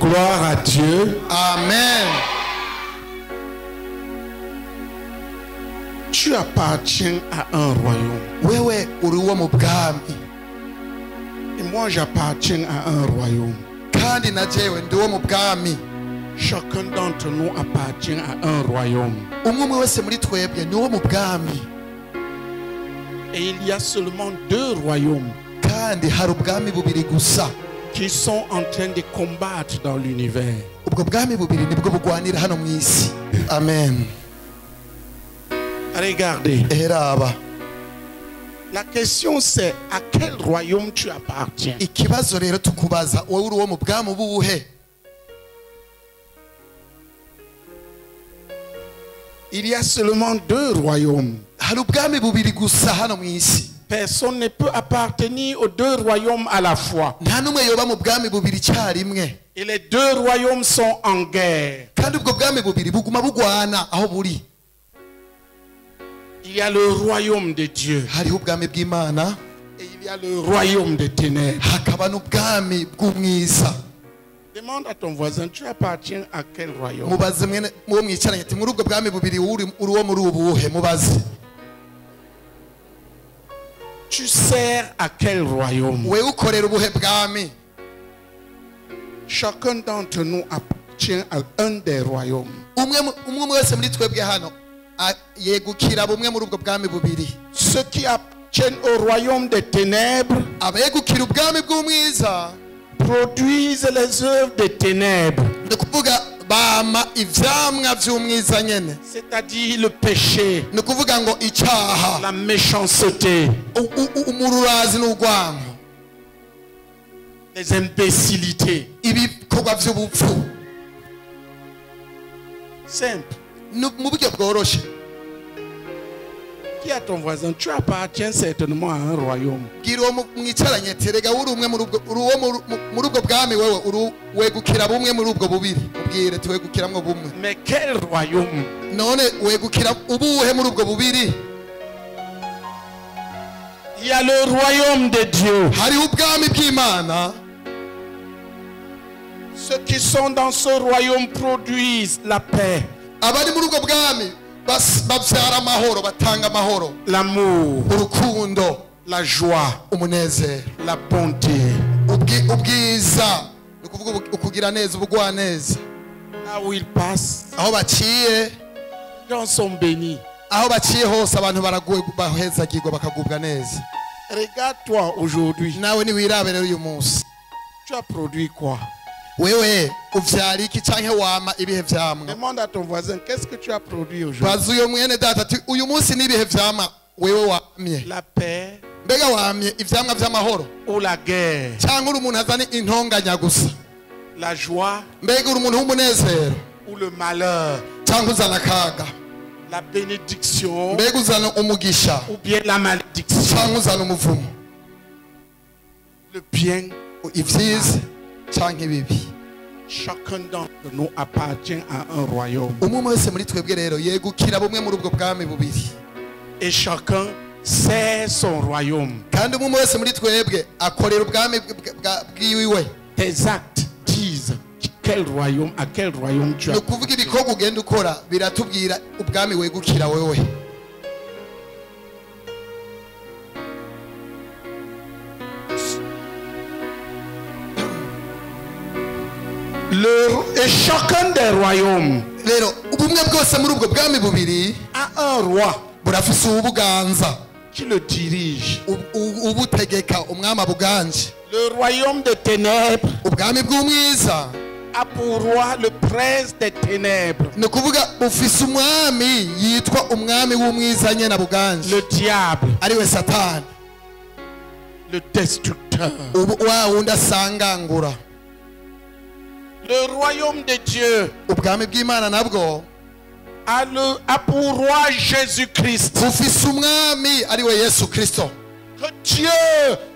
Gloire à Dieu. Amen. Tu appartiens à un royaume. Wewe uri uwo mu bwami. Et moi j'appartiens à un royaume. Kandi na jewe ndi uwo mu bwami. Chacun d'entre nous appartient à un royaume. Umwe wese muri twebwe ni uwo mu bwami. Et il y a seulement 2 royaumes Kandi hari ubwami bubiri gusa qui sont en train de combattre dans l'univers. ubwo bwami bubiri nibwo bugwanira hano mu isi. Amen. Regardez. Eraba. La question c'est à quel royaume tu appartiens? Ikibazo rero tukubaza wowe uri uwo mu bwami buhe? Il y a seulement 2 royaumes. Hari ubwami bubiri gusa hano mu isi. Personne ne peut appartenir aux 2 royaumes à la fois. Nta numwe yoba mu bwami bubiri cyarimwe. Et les 2 royaumes sont en guerre. Kandi ubwo bwami bubiri buguma bugwana aho buri. Il y a le royaume de Dieu. Hariho ubwami bw'Imana. Et il y a le royaume des ténèbres. Hakaba n'ubwami bw'umwiza. Demande à ton voisin, tu appartiens à quel royaume? Mubaze mwene muwo mwicaranye ati muri ubwo bwami bubiri uri uwo muri ubuhe? Mubaze. Tu sers à quel royaume? Wewe ukorera ubuhe bwami? Chacun d'entre nous appartient à un des royaumes. Umwe wese muri twebwe hano yegukira bumwe muri ubwo bwami bubiri. Ceux qui appartiennent au royaume des ténèbres Abegukira ubwami bw'umwiza produisent les œuvres des ténèbres. ni kuvuga bama ivyamwa vy'umwiza nyene. C'est-à-dire le péché, Ni kuvuga ngo icyaha, la méchanceté, umururazi n'urwango, les imbécilités. ibikorwa vy'ubupfu. Simple. Mu buryo bworoshe. Dis à ton voisin, tu appartiens certainement à un royaume. Bwira uwo mwicaranye ati rega uri umwe muri ubwo bwami wewe wegukira bumwe muri ubwo bubiri. Ubwire tuwegukiramwo bumwe. Mais quel royaume? None wegukira ubuhe muri ubwo bubiri? Il y a le royaume de Dieu. Hari ubwami bw'Imana. Ceux qui sont dans ce royaume produisent la paix, Abari muri ubwo bwami bavyara amahoro, batanga amahoro, l'amour, urukundo, la joie, umunezero, la bonté. ubwiza, ni kuvuga ukugira neza, ubugwaneza. Là où ils passent, Aho baciye, les gens sont bénis. aho baciye hose abantu bahezagirwa bakagubwa neza. Regarde-toi aujourd'hui. Nawe niwirabere uyu munsi. Tu as produit quoi? Wewe uvyara iki canke wama ibihe vyamwa? Demande à ton voisin, qu'est-ce que tu as produit aujourd'hui? Baza uyo mwene data ati uyu munsi nibihe vyamwa wewe wamye? La paix Mbega wamye ivyamwa vy'amahoro ou la guerre? canke uri umuntu azana intonganya gusa? La joie Mbega uri umuntu w'umunezero ou le malheur? canke uzana akaga? La bénédiction Mbega uzana umugisha ou bien la malédiction? canke uzana umuvumo? Le bien. Ivyiza canke ibibi? Chacun d'entre nous appartient à un royaume. Umwe wese muri twebwe rero yegukira bumwe muri ubwo bwami bubiri. Et chacun sert son royaume. Kandi umwe wese muri twebwe akorera ubwami bwiwe. Tes actes disent à quel royaume tu Ni as. ukuvuga ibikorwa ugenda ukora biratubwira ubwami wegukira wewe. Et chacun des royaumes Rero ubumwe bwose muri ubwo bwami bubiri a un roi burafise ubuganza qui le dirige. ubutegeka, umwami abuganje. Le royaume des ténèbres Ubwami bw'umwiza a pour roi le prince des ténèbres, ni ukuvuga ufise umwami yitwa umwami w'umwiza nyene abuganje, le diable, ariwe Satani, le destructeur. wa wundi asangangura. Le royaume de Dieu Ubwami bw'Imana nabwo a pour roi Jésus-Christ, bufise umwami ariwe Yesu Kristo, que Dieu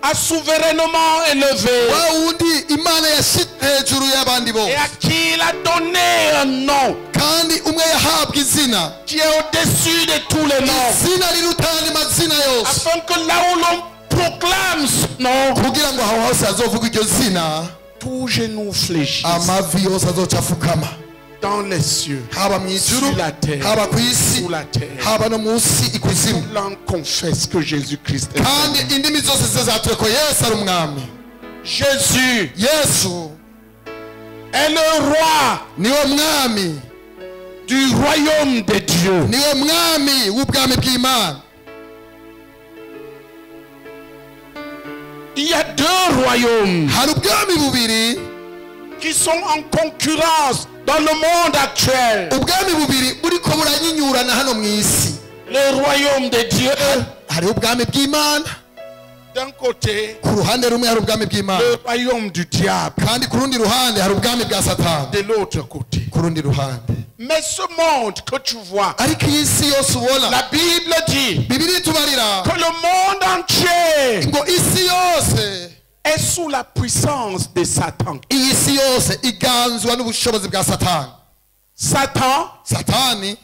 a souverainement élevé wa wundi Imana yashyize hejuru y'abandi bose, et à qui il a donné un nom kandi umwe yahabwa izina, qui est au-dessus de tous les noms, izina riruta ayandi mazina yose, afin que là où l'on proclame ce nom, kugira ngo aho hose hazovugwa iryo zina, tout genou fléchisse amavi yose azocafukama dans les cieux, haba mu ijuru sur la terre, haba ku isi sous la terre. haba no munsi ikuzimu L'on confesse que Jésus-Christ est kandi Seigneur. indimi zose zizatuye ko yesu ari umwami. Jésus Yesu est le roi niwe mwami, du royaume de Dieu. niwe mwami w'ubwami bw'Imana. Il y a deux royaumes Hari ubwami bubiri, qui sont en concurrence dans le monde actuel. ubwami bubiri buriko buranyinyurana hano mu isi. Le royaume de Dieu, Hari ubwami bw'Imana, d'un côté, ku ruhande rumwe hari ubwami bw'Imana, le royaume du diable, kandi ku rundi ruhande hari ubwami bwa Satani de l'autre côté. ku rundi ruhande. Mais ce monde que tu vois, Ariko iyi si yose ubona, la Bible dit Bibiliya itubarira que le monde entier ngo isi yose, est sous la puissance de Satan. iyi si yose iganzwa n'ubushobozi bwa Satani. Satani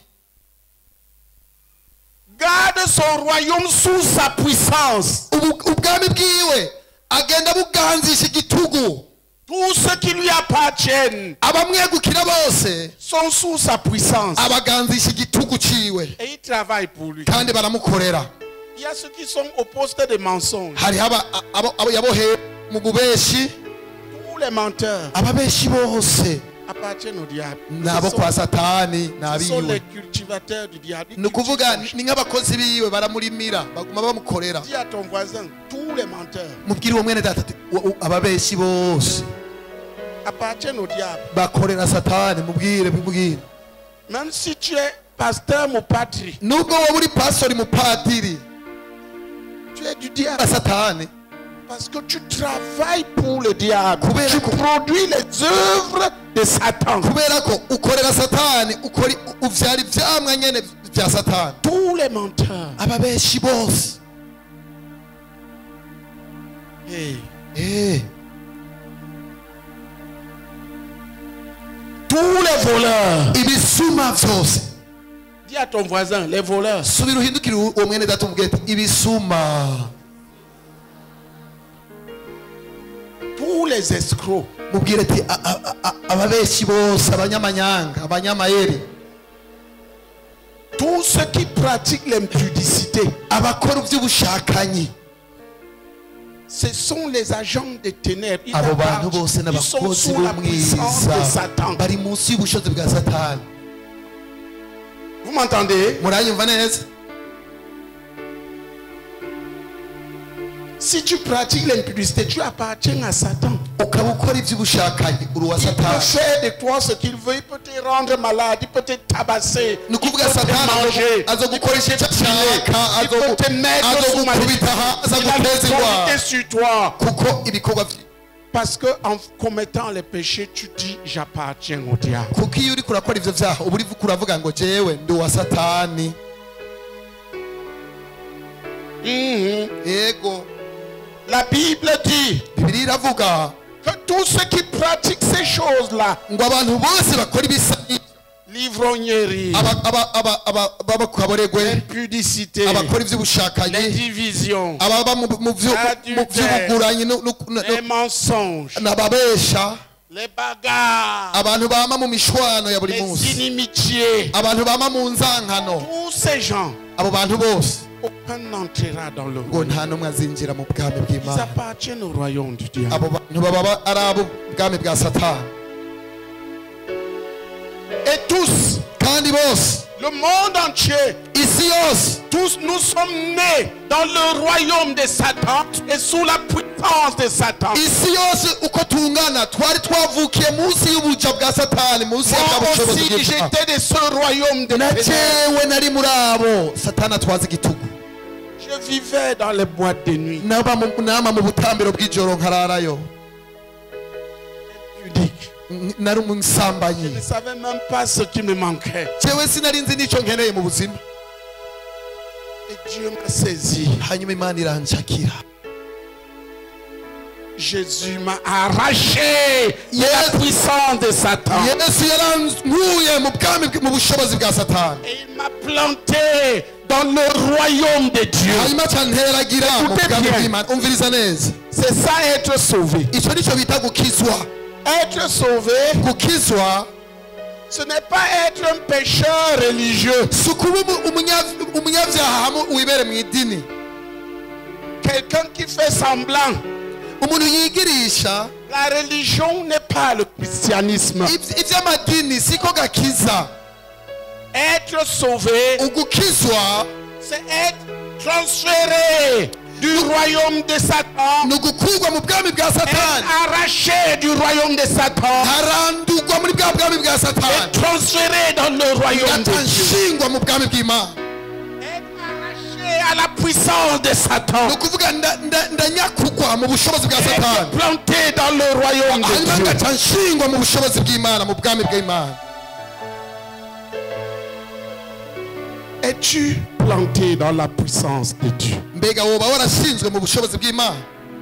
Garde son royaume sous sa puissance. ubwami bwiwe agenda buganzisha igitugu. Tous ceux qui lui appartiennent Abamwegukira bose sont sous sa puissance. abaganzisha igitugu ciwe Et ils travaillent pour lui. kandi baramukorera. Il y a ceux qui sont au poste des mensonges. Hariho abo yaboheye mu bubeshi, Tous les menteurs ababeshi bose appartiennent au diable. nabo kwa Satani Ce sont les nabiwe. cultivateurs du diable. Ni ukuvuga ni nk'abakozi biwe baramurimira baguma bamukorera. Dis à ton voisin, tous les menteurs Mubwire uwo mwene data ati ababeshi bose appartiennent au diable. bakorera Satani. Mubwire. Même si tu es pasteur ou patrie, Nubwo wowe uri pastori mupadiri tu es du diable. Satani, Parce que tu travailles pour le diable. Kubera Tu ko- produis les œuvres de Satan. kubera ko ukorera Satani, uvyara ivyamwa nyene vya Satani. Tous les menteurs. Ababeshi bose, Hey. Tous les voleurs. ibisuma vyose. Dis à ton voisin, les voleurs. Subira uhindukire uwo mwene data umubwire ati ibisuma. Tous les escrocs. Mubwire ati ababeshi bose, abanyamanyanga, abanyamayeri, Tous ceux qui pratiquent l'impudicité. abakora ivy'ubushakanyi, Ce sont les agents des ténèbres. Ils abo bantu bose sont n'abakozi sous la puissance de b'umwiza Satan. bari munsi y'ubushobozi bwa Satani. Vous m'entendez? Muranyumva neza? Si tu pratiques l'impudicité, tu appartiens à Satan. Ukaba ukora ivy'ubushakanyi uri uwa Il peut Satani. faire de toi ce qu'il veut. Il peut te rendre malade. Il peut te tabasser. Ni Il peut ukuvuga te Satani manger. azogukoresha icyo ashaka, Il peut te mettre sous azogukubita maladie. Il a azaguteza indwara, l'autorité sur toi. kuko ibikorwa Parce que en commettant les péchés, tu dis j'appartiens au diable. kuko iyo uriko urakora ivyo vyaha uba uriko uravuga ngo jewe ndi uwa Satani. Yego, La Bible dit Bibiliya iravuga que tous ceux qui pratiquent ces choses-là, ngo abantu bose bakora ibisa l'ivrognerie, ababakukaboregwe, l'impudicité, abakora les ivy'ubushakanyi, divisions, ababa mu vy'ubuguranyi les mensonges, n'ababesha, les bagarres, abantu bama mu mishwano ya buri les munsi, inimitiés, abantu bama mu nzankano, tous ces gens, abo bantu bose aucun n'entrera dans le ngo royaume. nta n'umwe azinjira mu bwami Ils bw'Imana. appartiennent au royaume du diable. Abo bantu baba ari abo bwami bwa Satani. Et tous, Kandi bose, le monde entier, isi yose, tous nous sommes nés dans le royaume de Satan et sous la puissance de Satan. isi yose uko tungana twari twavukiye munsi y'ubuja bwa Satani, munsi Moi y'ubushobozi aussi, bw'Imana. j'étais de ce royaume de Na ténèbres. jewe nari muri abo Satani atwaza igitugu. Je vivais dans les boîtes de nuit. Nama mu butambiro bw'ijoro nkararayo. Pudique. Nari Je umusambanyi. ne savais même pas ce qui me manquait. Jewe sinari nzi n'ico nkeneye mu buzima. Et Dieu m'a saisi. Hanyuma Imana iranshakira. Jésus m'a arraché de la puissance de Satan. Yesu yarankuye mu bwami mu bushobozi bwa Satani. Et il m'a planté dans le royaume de Dieu. Hanyuma canteragira mu Écoutez bwami bien. bw'Imana. Umviriza neza. C'est ça être sauvé. icyo nicyo bita gukizwa. Être sauvé, Gukizwa ce n'est pas être un pécheur religieux. si ukuba umunyabyaha hamwe wibere mu idini, Quelqu'un qui fait semblant. umuntu yigirisha. La religion n'est pas le christianisme. Iby'amadini siko gakiza. Être sauvé, Ugukizwa c'est être transféré du royaume de Satan, ni ugukurwa mu bwami bwa Satani, arraché du royaume de Satan, harandurwa muri bwa bwami bwa et Satani, transféré dans le royaume de Dieu. gatanshingwa mu bwami bw'Imana. Être arraché à la puissance de Satan, Ni ukuvuga ndanyakugwa mu bushobozi bwa Satani, être planté dans le royaume de hanyuma Dieu. ngatanshingwa mu bushobozi bw'Imana, mu bwami bw'Imana. Es-tu planté dans la puissance de Dieu? Mbega woba warashinzwe mu bushobozi bw'Imana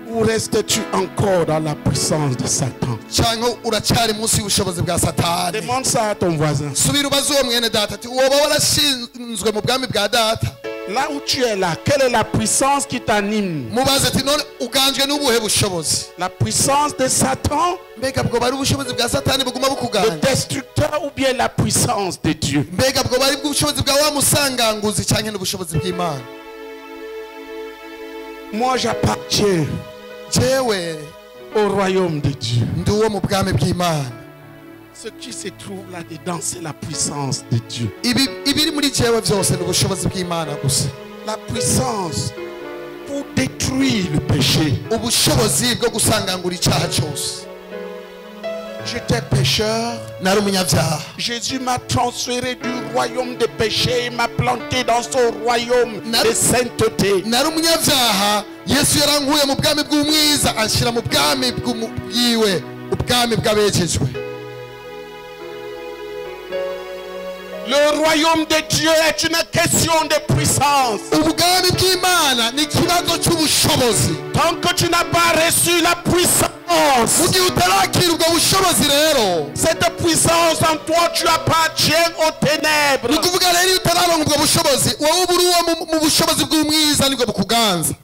Ou restes-tu encore dans la puissance de Satan? cyangwa uracyari munsi y'ubushobozi bwa Satani? Demande ça à ton voisin. Subira ubaze uwo mwene data ati woba warashinzwe mu bwami bwa data? Là où tu es là, quelle est la puissance qui t'anime? Mubaze ati none uganjwe n'ubuhe bushobozi? La puissance de Satan, Mbega bwo bari ubushobozi bwa Satani buguma le bukuganje? destructeur, ou bien la puissance de Dieu? Mbega bwo bari ubushobozi bwa wa musanganguzi cyangwa n'ubushobozi bw'Imana? Moi, j'appartiens Jewe au royaume de Dieu. ndi uwo mu bwami bw'Imana. Ce qui se trouve là-dedans, c'est la puissance de Dieu. Ibiri muri jewe byose ni ubushobozi bw'Imana gusa. La puissance pour détruire le péché. Ubushobozi bwo gusangangura icyaha cyose. J'étais pécheur. Nari umunyabyaha. Jésus m'a transféré du royaume de péché et m'a planté dans son royaume de sainteté. Nari umunyabyaha, Yesu yarankuye mu bwami bw'umwiza anshyira mu bwami bwiwe, ubwami bw'abejejwe. Le royaume de Dieu est une question de puissance. Ubwami bw'Imana ni ikibazo cy'ubushobozi. Tant que tu n'as pas reçu la puissance, Mu gihe utarakira ubwo bushobozi rero, cette puissance en toi, tu appartiens aux ténèbres. ni ukuvuga rero iyo utararonka ubwo bushobozi wowe uba uri uwo mu bushobozi bw'umwiza nibwo bukuganza.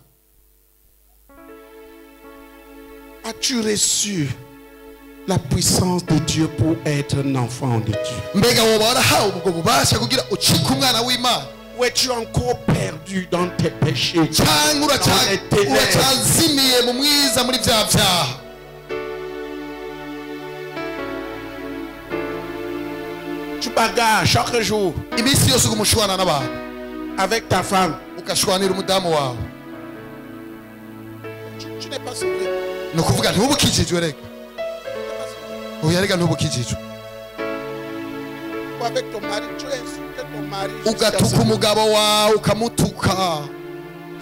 As-tu reçu la puissance de Dieu pour être un enfant de Dieu? Mbega woba warahawe ubwo bubasha kugira ucike umwana w'Imana? Ou es-tu encore perdu dans tes péchés? Cyangwa uracyazimiye mu mwiza muri bya byaha? Tu bagarres chaque jour Iminsi yose ugumushwana n'abantu, avec ta femme. ugashwanira umudamu wawe. Tu n'es pas sauvé. Ni ukuvuga ntubukijijwe reka. Oya reka ntubukijijwe. Ou avec ton mari, tu as insulté ton mari Ugatuka umugabo wawe ukamutuka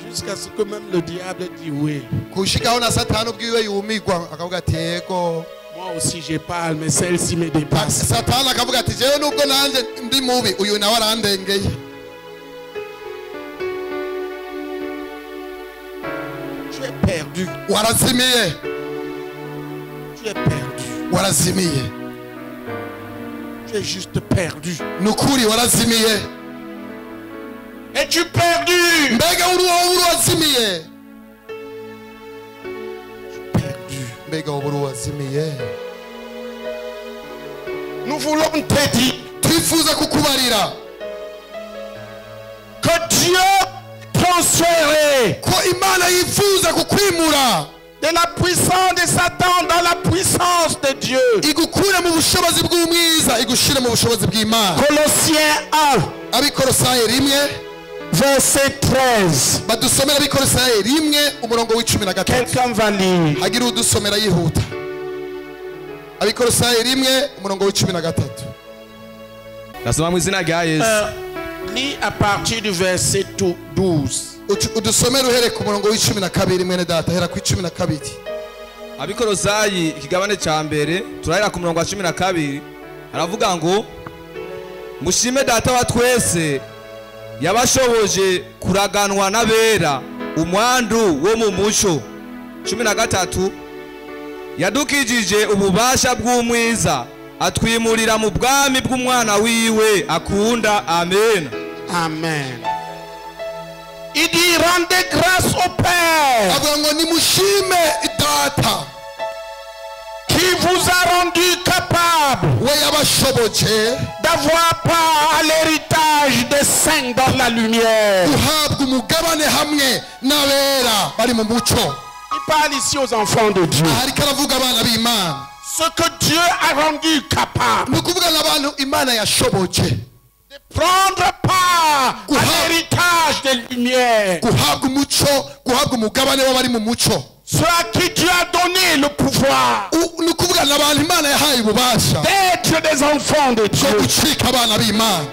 jusqu'à ce que même le diable dit oui. kushikaho na Satani ubwiwe yumigwa akavuga ati yego. Moi aussi je parle, mais celle-ci me dépasse. Satani akavuga ati jewe nubwo nanjye ndi mubi uyu nawe arandengeye. Tu es perdu. Warazimiye, Tu es perdu. warazimiye. Tu es juste perdu. Nukuri warazimiye. Es-tu perdu? Mbega wazimiye. Perdu. Mbega wazimiye. Nous voulons te dire Twifuza kukubarira que Dieu transféré ko Imana yifuza kukwimura de la puissance de Satan dans la puissance de Dieu. igukure mu bushobozi bw'umwiza igushire mu bushobozi bw'Imana. Colossiens 1, Abikolosayi 1 verset 13. badusomera Abikolosayi 1 umurongo w'13. Quelqu'un va lire. Hagira udusomera yihuta. Abikolosayi 1 umurongo w'13. Nasoma mu izina rya Yesu. Lis à partir du verset 12. Udusomera uhere ku murongo w'12 mwene data, hera ku 12. Abikolosayi ikigabane cya mbere turahera ku murongo wa 12. Aravuga ngo mushime data wa twese yabashoboje kuraganwa n'abera umwandu wo mu muco. 13 yadukijije ububasha bw'umwiza atwimurira mu bwami bw'umwana wiwe akunda. Amen. Amen. Il dit rendez grâce au Père avuga ngo nimushime data qui vous a rendu capable we yabashoboje d'avoir part à l'héritage des saints dans la lumière. guhabwa umugabane hamwe n'abera bari mu muco. Il parle ici aux enfants de Dieu. ariko aravuga abana b'Imana Ce que Dieu a rendu capable ni ukuvuga n'abantu Imana yashoboje de prendre part à l'héritage des lumières. guhabwa umuco, guhabwa umugabane w'abari mu muco. Ceux à qui Dieu a donné le pouvoir ni ukuvuga n'abantu Imana yahaye ububasha d'être des enfants de bwo Dieu, gucika abana b'Imana,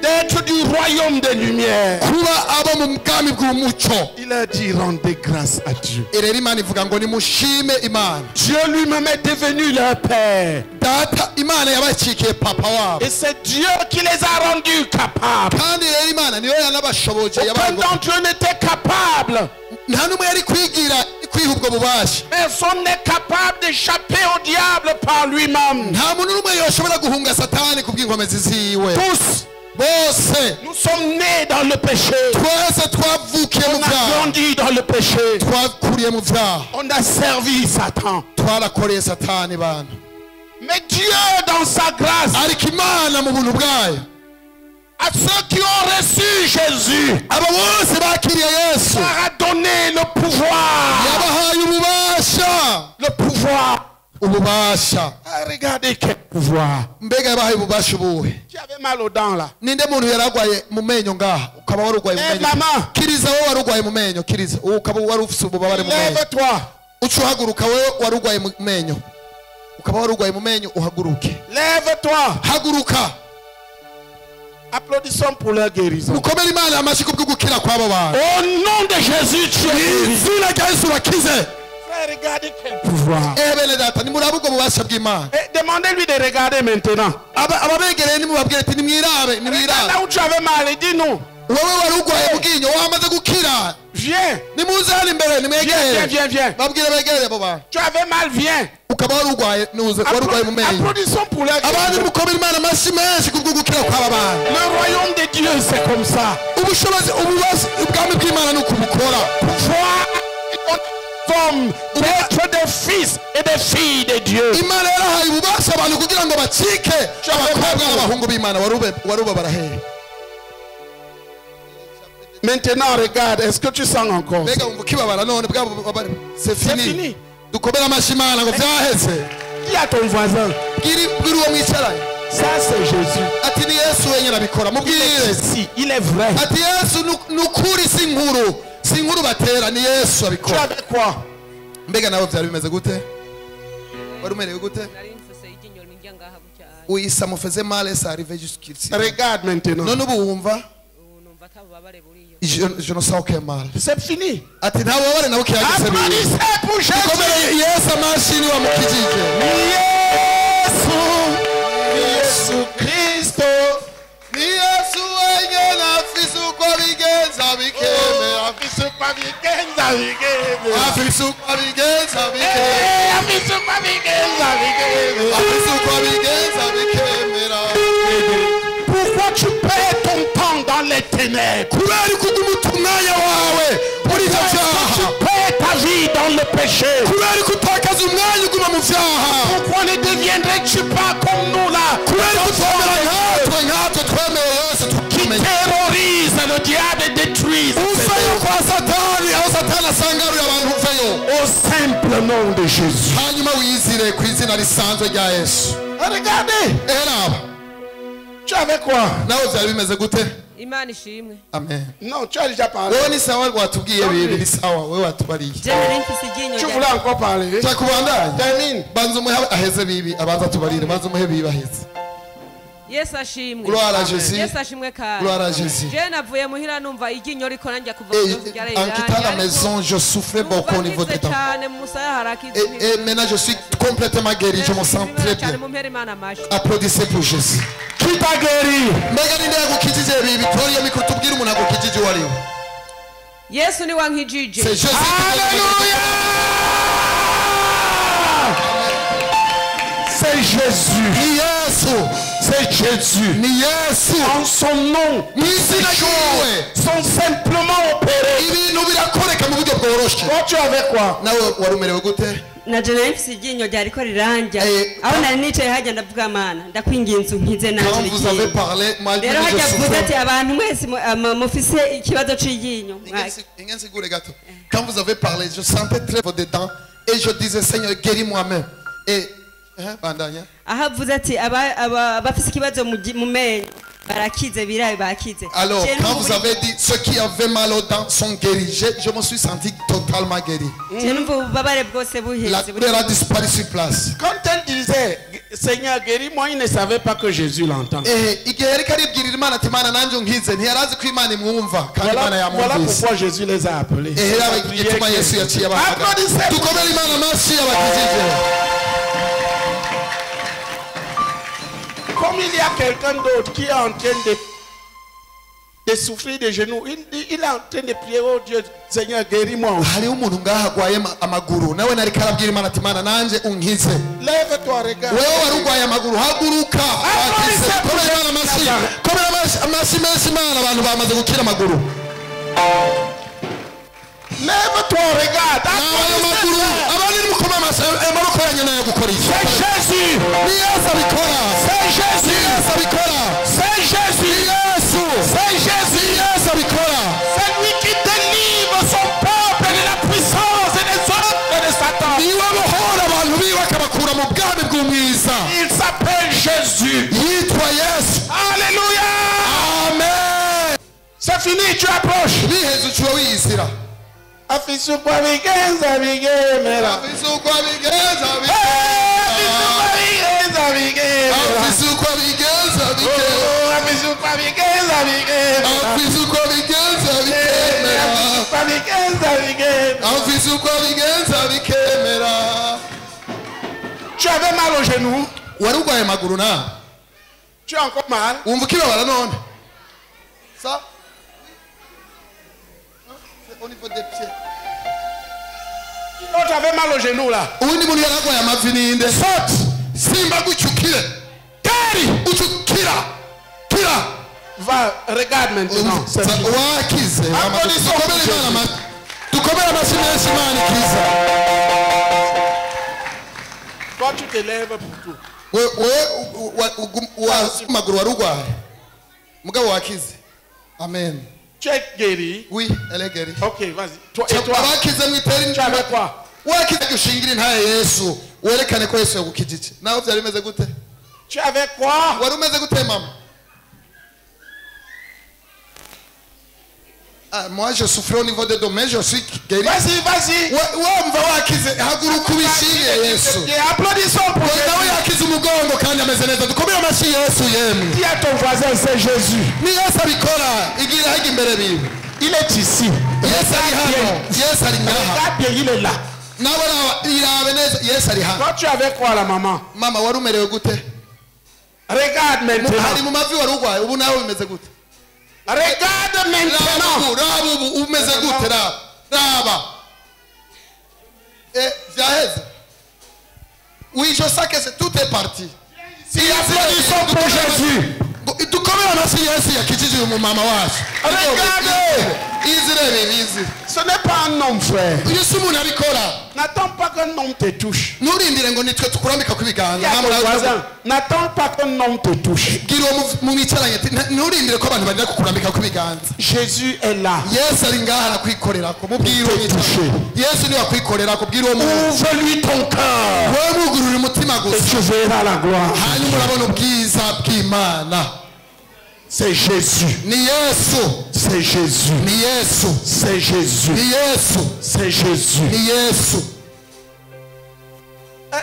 d'être du royaume des lumières. kuba abo mu bwami bw'umuco. Il a dit rendez grâce à Dieu. rero Imana ivuga ngo nimushime Imana. Dieu lui-même est devenu leur Père. data Imana yabacikiye papa wabo, Et c'est Dieu qui les a rendus capables. kandi rero Imana niyo yanabashoboje. Aucun d'entre eux n'était capable. nta n'umwe yari kwiha ubwo bubasha. Personne n'est capable d'échapper au diable par lui-même. nta muntu n'umwe yoshobora guhunga Satani ku bw'inkomezi ziwe. Tous, bose nous sommes nés dans le péché. twese twavukiye mu On a byaha, grandi dans le péché. twakuriye mu byaha, On a servi Satan. twarakoreye Satani bana. Mais Dieu, dans sa grâce, ariko Imana mu buntu bwayo, à ceux qui ont reçu Jésus, abo bose bakiriye Yesu leur a donné le pouvoir. yabahaye ububasha. Le pouvoir. ububasha Ah, regardez quel pouvoir. mbega yabahaye ububasha ubuhe? Tu avais mal aux dents là. ninde muntu yaragwaye mu menyo ngaha ukaba warugwaye mu Eh, menyo? maman, kiriza wowe warugwaye mu menyo, kiriza wowe ukaba wari ufite ububabare mu menyo. lève-toi. uca uhaguruka, wowe warugwaye mu menyo ukaba warugwaye mu menyo, uhaguruke. Lève-toi. haguruka. Applaudissons pour leur guérison. mukomere Imana amashyi ku bwo gukira kw'abo bantu. Au nom de Jésus, tu es guéri. izina rya Yesu bakize. Frère, regardez quel pouvoir. bene data nimurabe ubwo bubasha bw'Imana. Et demandez-lui de regarder maintenant. ababegereye nimubabwire ati nimwirabe, Regarde nimwirabe. là où tu avais mal et dis-nous. wowe warugwaye mu bwinyo wamaze gukira, Viens. nimuze hano imbere Viens, nimwegere. viens, viens. babwire begere abo bantu. Tu avais mal, viens. ukaba warugwaye warugwaye mu menyo. Applaudissons pour leur abandi guérison. mukomere Imana amashyi menshi ku bwo gukira kw'aba bantu. Le royaume de Dieu, c'est comme ça. ubushobozi ububasha ubwami bw'Imana ni uko bukora. Pouvoir hommes d'être des fils et des filles de Dieu. Imana yarahaye ububasha abantu kugira ngo bacike abakobwa n'abahungu b'Imana. waruba barahere. Maintenant, regarde, est-ce que tu sens encore? mbega wumva ukibabara none bwa bubabare? c'est C'est fini. fini. dukomere amashyi Imana ngo byaheze. Dis à ton voisin, bwira uwo mwicaranye ça c'est Jésus. ati ni Yesu wenyine abikora. Il est mubwire ici, il est vrai. ati Yesu ni ukuri, si inkuru batera, ni Yesu Tu abikora. avais quoi? mbega nawe byari bimeze gute? wari umerewe gute? oui, ça me faisait mal et ça arrivait jusqu'ici. Regarde maintenant. none ubu wumva je ne sens aucun mal. C'est fini. ati nta bubabare na buke yagize. Applaudissez pour Jésus. dukomere Yesu amashyi ni wamukijije. Yesu Kristo. ni Yesu wenyine afise uko abigenza bikemera. Afise uko abigenza bikemera. afise uko abigenza bikemera. Afise uko abigenza bikemera. afise uko abigenza bikemera. Pourquoi tu perds ton temps dans les ténèbres? kubera ko uguma umwanya wawe muri ibyo Tu byaha. perds ta vie dans le péché. kubera ko utakaza umwanya uguma mu byaha. Pourquoi ne deviendrais-tu pas comme nous là? kubera ko twemera nkatwe twemeye Yesu Qui tukumenya. terrorise le diable et détruise. uveyo kwa Satani, aho Satani asangaruye abantu uveyo. Au simple nom de Jésus. hanyuma wizire ku izina risanzwe rya Yesu. Regardez, eraba tu avais quoi? nawe byari bimeze gute? Imana ishimwe. amen. Non, tu as déjà parlé. wowe ni sawa, watubwiye bibi ni sawa, wowe watubariye. Jemwe mfise iryinyo Tu rya- voulais encore parler? cyakubandanya Termine. banza umuhe aheze bibi, abanza tubarire, banza umuhe bibi aheze. Yesu ashimwe. gloire à Jésus, Yesu ashimwe kandi. gloire à Jésus. Je navuye muhira numva iryinyo riko nanjye kuva Et byose byari en quittant la maison, je souffrais beaucoup au niveau des dents. cyane mu musaya harakize. Et maintenant, je suis complètement guéri. Je me sens très bien. Mumpere Imana amashyi. Applaudissez pour Jésus. Qui t'a guéri? mbega ninde yagukijije bibi? toriye mikoro tubwire umuntu agukijije uwo ari we. Yesu ni wankijije. C'est Jésus qui Alléluia! C'est Jésus. ni Yesu. C'est Jésus. ni Yesu En son nom, mu izina ryiwe sont simplement opérés. ibintu birakoreka mu buryo bworoshye. Toi, tu avais quoi? nawe wari umerewe gute? naje nari mfise iryinyo ryariko riranja Eh, aho nari nicaye hajya ndavuga mana ndakwinginze unkize Quand nanje vous avez iryinyo parlé, malgré rero que je hajya avuze souffrais, ati abantu mwese mufise ikibazo c'iryinyo Ingensigure gato. Quand vous avez parlé, je sentais très vos dedans et je disais Seigneur, guéris moi-même. Et bandanya. aho avuze ati abafise ikibazo mu menyo barakize birabe bakize Alors, Je quand numva vous avez dit ceux qui avaient mal aux dents sont guéris, je me suis senti totalement guéri. je numva ububabare bwose La buheze douleur a disparu sur place. Quand elle disait Seigneur guéris-moi, il ne savait pas que Jésus l'entend. Et igihe yariko aribwirira Imana ati Mana nanjye unkize ntiyarazi ko Imana imwumva kandi Imana Voilà yamwumvise. pourquoi Jésus les a appelés. Et là igituma Yesu yaciye abahamagara. Dukomere Imana amashyi y'abakijije. Comme il y a quelqu'un d'autre qui est en train de souffrir des genoux, il est en train de prier, oh Dieu, Seigneur, guéris-moi. Hariho umuntu ngaha agwaye amaguru nawe nariko arabwira Imana ati Mana nanjye unkize. Lève-toi, regarde. Wewe wari urwaye amaguru haguruka wakize. Komera Imana amashyi. Komera amashyi menshi Imana abantu bamaze gukira amaguru. Lève-toi, regarde. Nawe amaguru abandi ni mukoma amaboko yanyu nayo gukora iki? C'est Jésus. Ni Yesu abikora. C'est Jésus. Ni Yesu abikora. C'est Jésus. Ni Yesu. C'est Jésus. Ni Yesu abikora. C'est lui qui délivre son peuple de la puissance et des œuvres de Satan. Niwe bohora abantu biwe akabakura mu bwami bw'umwiza. Il s'appelle Jésus. Yitwa Yesu. Alléluia. Amen. C'est fini, tu approches. Biheze uciwe wiyizira. Afise uko abigenza bigemera. Afise uko abigenza Afise uko abigenza bigemera. Afise uko abigenza bikemera. Afise uko abigenza bigemera. Afise uko abigenza bikemera. Afise uko abigenza bigemera. Afise uko abigenza bikemera. Tu avais mal au genou. Wari urwaye amaguru nawe? Tu as encore mal. Wumva ukibabara none? Ça? C'est au niveau des pieds. Oh, tu avais mal au genou là. Uwundi muntu yari arwaye amavi ninde? Sote. Simba gucukire. Kari ucukira. Kira. Va, regarde maintenant. C'est fini. Wakize. Applaudissons pour Jésus. Dukomere amashyi menshi Imana ikiza. Toi, tu te lèves pour tout. Amaguru wari urwaye. Mugabo wakize. Amen. Tu es guéri. Oui, elle est guérie. Ok, vas-y. Toi, et toi, Abakize mwitera tu avais imbere. quoi? Wakize ushingira intaye Yesu. Werekane ko Yesu yagukijije. Nawe byari bimeze gute? Tu avais quoi? Wari umeze gute mama? Ah, moi je souffrais au niveau des domaines, je suis guéri. Vas-y, vas-y. Wumva wakize haguruka ubishinge Yesu. Applaudissons pour Nawe Jésus. yakize umugongo kandi ameze neza. Dukomere amashyi Yesu yemwe. Dis à ton voisin, c'est Jésus. Ni Yesu abikora. Igira hajya imbere biwe. Il est ici. Yesu ari hano. Yesu ari ngaha. Regarde bien, il est là. Nawe irabe neza. Yesu ari hano. Toi, tu avais quoi, la maman? Mama wari umerewe gute? Regarde Hari maintenant. mu mavi wari urwaye. Ubu nawe bimeze gute? Regarde maintenant. Raba ubu umeze gute raba? Raba. Vyaheze. Oui, je sais que tout est parti. Si applaudissons pour Jésus. Dukomere amashyi Yesu yakijije uyu mumama wacu. Regardez. Izirebe bizi. Ce n'est pas un homme, frère. Uyu si umuntu abikora. N'attends pas qu'un homme te touche. Nturindire ngo nitwe tukurambika ku Dis biganza. à ton voisin, n'attends pas qu'un homme te touche. Bwira uwo mwicaranye ati nturindire ko abantu bagenda kukurambika ku biganza. Jésus est là. Yesu ari ngaha arakwikorera ko mubwire uwo mwicaranye. Yesu niwe akwikorera ko bwira uwo muntu. Ouvre-lui ton cœur. Wowe mugurura umutima Et gusa. tu verras la gloire. Hanyuma urabona ubwiza bw'Imana. C'est Jésus. Ni Yesu. C'est Jésus. Ni Yesu. C'est Jésus. Ni Yesu. C'est Jésus. Ni Yesu.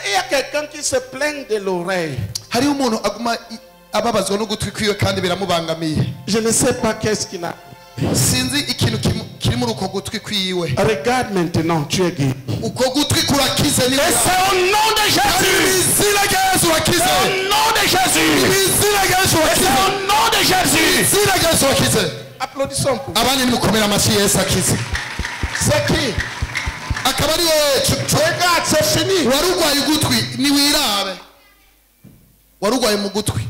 Il y a quelqu'un qui se plaint de l'oreille. Hariho umuntu aguma ababazwa n'ugutwi kwiwe kandi biramubangamiye. Je ne sais pas qu'est-ce qu'il a. Sinzi ikintu kiri muri uko gutwi kwiwe. Regarde maintenant, tu es guéri. Uko gutwi kurakize ni Et c'est au nom de Jésus. izina rya Yesu wakize. Au nom de Jésus. Izina rya Yesu Et wakize. c'est au nom de Jésus. Izina rya Yesu wakize. Applaudissons pour lui. Abandi nimukomera amashyi Yesu akize. C'est qui? Akaba ari wowe. Regarde, c'est fini. Wari urwaye ugutwi niwirabe. Wari urwaye mu gutwi.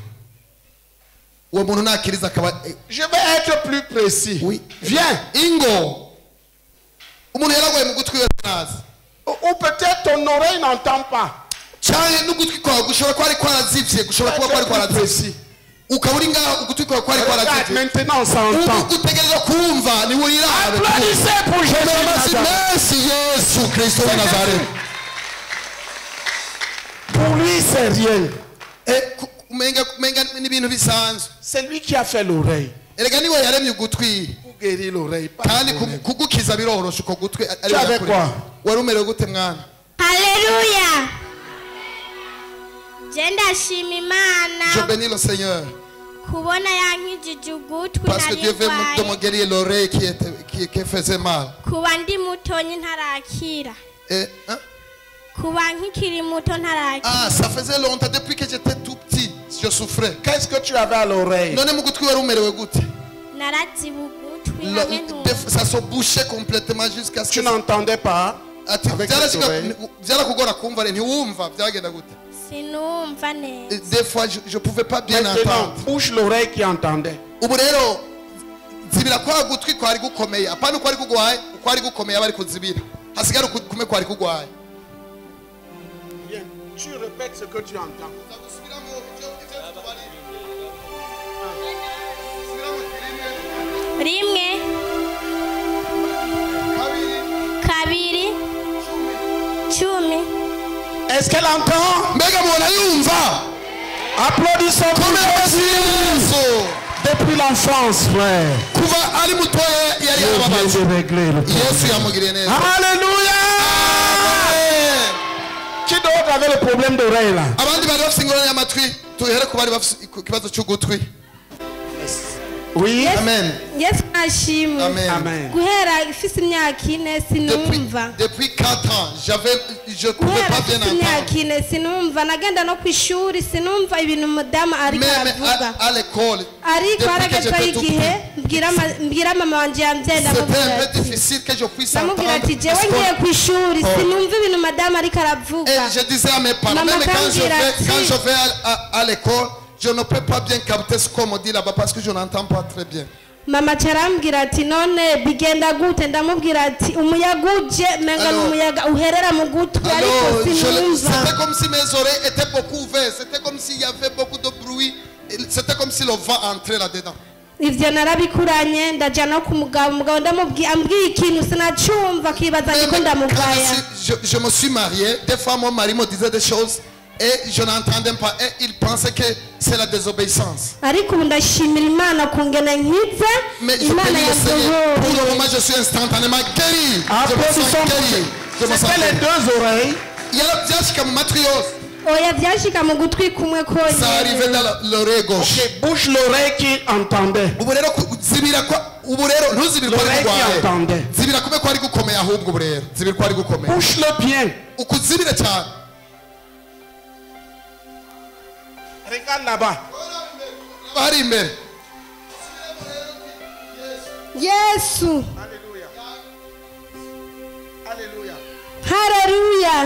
uwo muntu nakiriza akaba Je vais être plus précis. oui Viens. ingo umuntu yaragwaye mu gutwi wese nazi Ou peut-être ton oreille n'entend pas. cyane n'ugutwi kwawe gushobora kuba ari kwarazivye gushobora kuba kwari kwarazivye ukaba uri ngaho ugutwi kwawe kwari Regarde, kwarazivye maintenant on s'entend. utegereza kumva ni wurira Applaudissez pour Jésus de Nazareth. merci Yesu Kristo wa Nazareth Pour lui, c'est rien. umenga ni ibintu bisanzwe C'est lui qui a fait l'oreille. erega niwe yaremye ugutwi Pour guérir l'oreille. Pas kandi de problème. kugukiza biroroshe uko gutwi Tu avais quoi? wari umerewe gute mwana Haleluya. Je ndashima je Imana bénis le Seigneur kubona yankijije ugutwi parce que Dieu veut de me nari guérir l'oreille qui faisait mal kuba ndi mutonyi ntarakira et hein? kuba nkikiri muto ntarakira Ah, ça faisait longtemps, depuis que j'étais tout petit, je souffrais. Qu'est-ce que tu avais à l'oreille? None mu gutwi wari umerewe gute? naraziba ugutwi hamwe n'ubu Ça se bouchait complètement jusqu'à ce Tu que... n'entendais pas Ati, avec byarashika- tes oreilles. byarakugora kumva rero ntiwumva byagenda gute? sinumva neza Et des fois, je pouvais pas bien Maintenant, entendre. bouge l'oreille qui entendait. Ubu rero zibira kwa gutwi kwari gukomeye apana uko ari kugwaye uko ari gukomeye abari kuzibira hasigara kume kwari kugwaye. Bien, tu répètes ce que tu entends. rimwe kabiri cumi Est-ce qu'elle entend? Mbega mubona yumva? Applaudissons pour Jésus. Depuis l'enfance, frère. Kuva ari mutoya yari Dieu yababaje. vient de régler le problème. Yesu yamugiriye neza. Alléluia! Amen. Qui d'autre avait le problème d'oreille là? Abandi bari bafite ingorane y'amatwi tuhere ku bari bafite ikibazo cy'ugutwi. Oui. Amen. yesu nashimwe Amen. Amen. guhera ifise imyaka ine sinumva Depuis 4 ans, je ne pouvais guhera pas bien ifise imyaka entendre. ine sinumva nagenda no ku ishuri sinumva ibintu umudamu ariko Même aravuga à l'école, ariko depuis que haragezeho j'étais tout igihe petit, mbwira mama wanje yambyaye c'était ndamubwira un peu ati difficile que je puisse entendre. ndamubwira ati jewe parce ngiye que- ku ishuri sinumva ibintu madamu ariko aravuga Et je disais à mes parents, Maman même quand je Kambira vais, ati- quand je vais à l'école, je ne peux pas bien capter ce qu'on me dit là-bas parce que je n'entends pas très bien. mama carambwira ati none bigenda gute ndamubwira ati umuyaga uje menga Alors- n'umuyaga uherera mu gutwi Alors, ariko sinumva c'était comme si mes oreilles étaient beaucoup ouvertes, c'était comme s'il y avait beaucoup de bruit, et c'était comme si le vent entrait là-dedans. ivyo narabikuranye ndaja no ku mugabo umugabo ambwiye ikintu sinacumva akibaza Même niko quand ndamugaya je me suis marié, des fois mon mari me disait des choses et je n'entendais pas et il pensait que c'est la désobéissance. ariko ubu ndashimira imana kungena nkize Mais je imana bénis le Seigneur. Pour le yaduhoye moment, je suis instantanément guéri. Je me sens Applaudissons guéri. Je me sens C'était les guéri. deux oreilles. Il y a byashika mu matwi yose. oya vyashika mu gutwi kumwe Ça arrivait konyene dans l'oreille gauche. Ok, bouge l'oreille qui entendait. Ubu rero zibira kwa ubu rero ntuzibira ko ari L'oreille qui kugwaye. entendait. Zibira kube ko ari gukomeye ahubwo ubu rero. Zibira ko ari gukomeye. Bouge-le bien. Ukuzibira cyane. Regarde là-bas. Bari imbere. yesu Alléluia. Alléluia. haleluya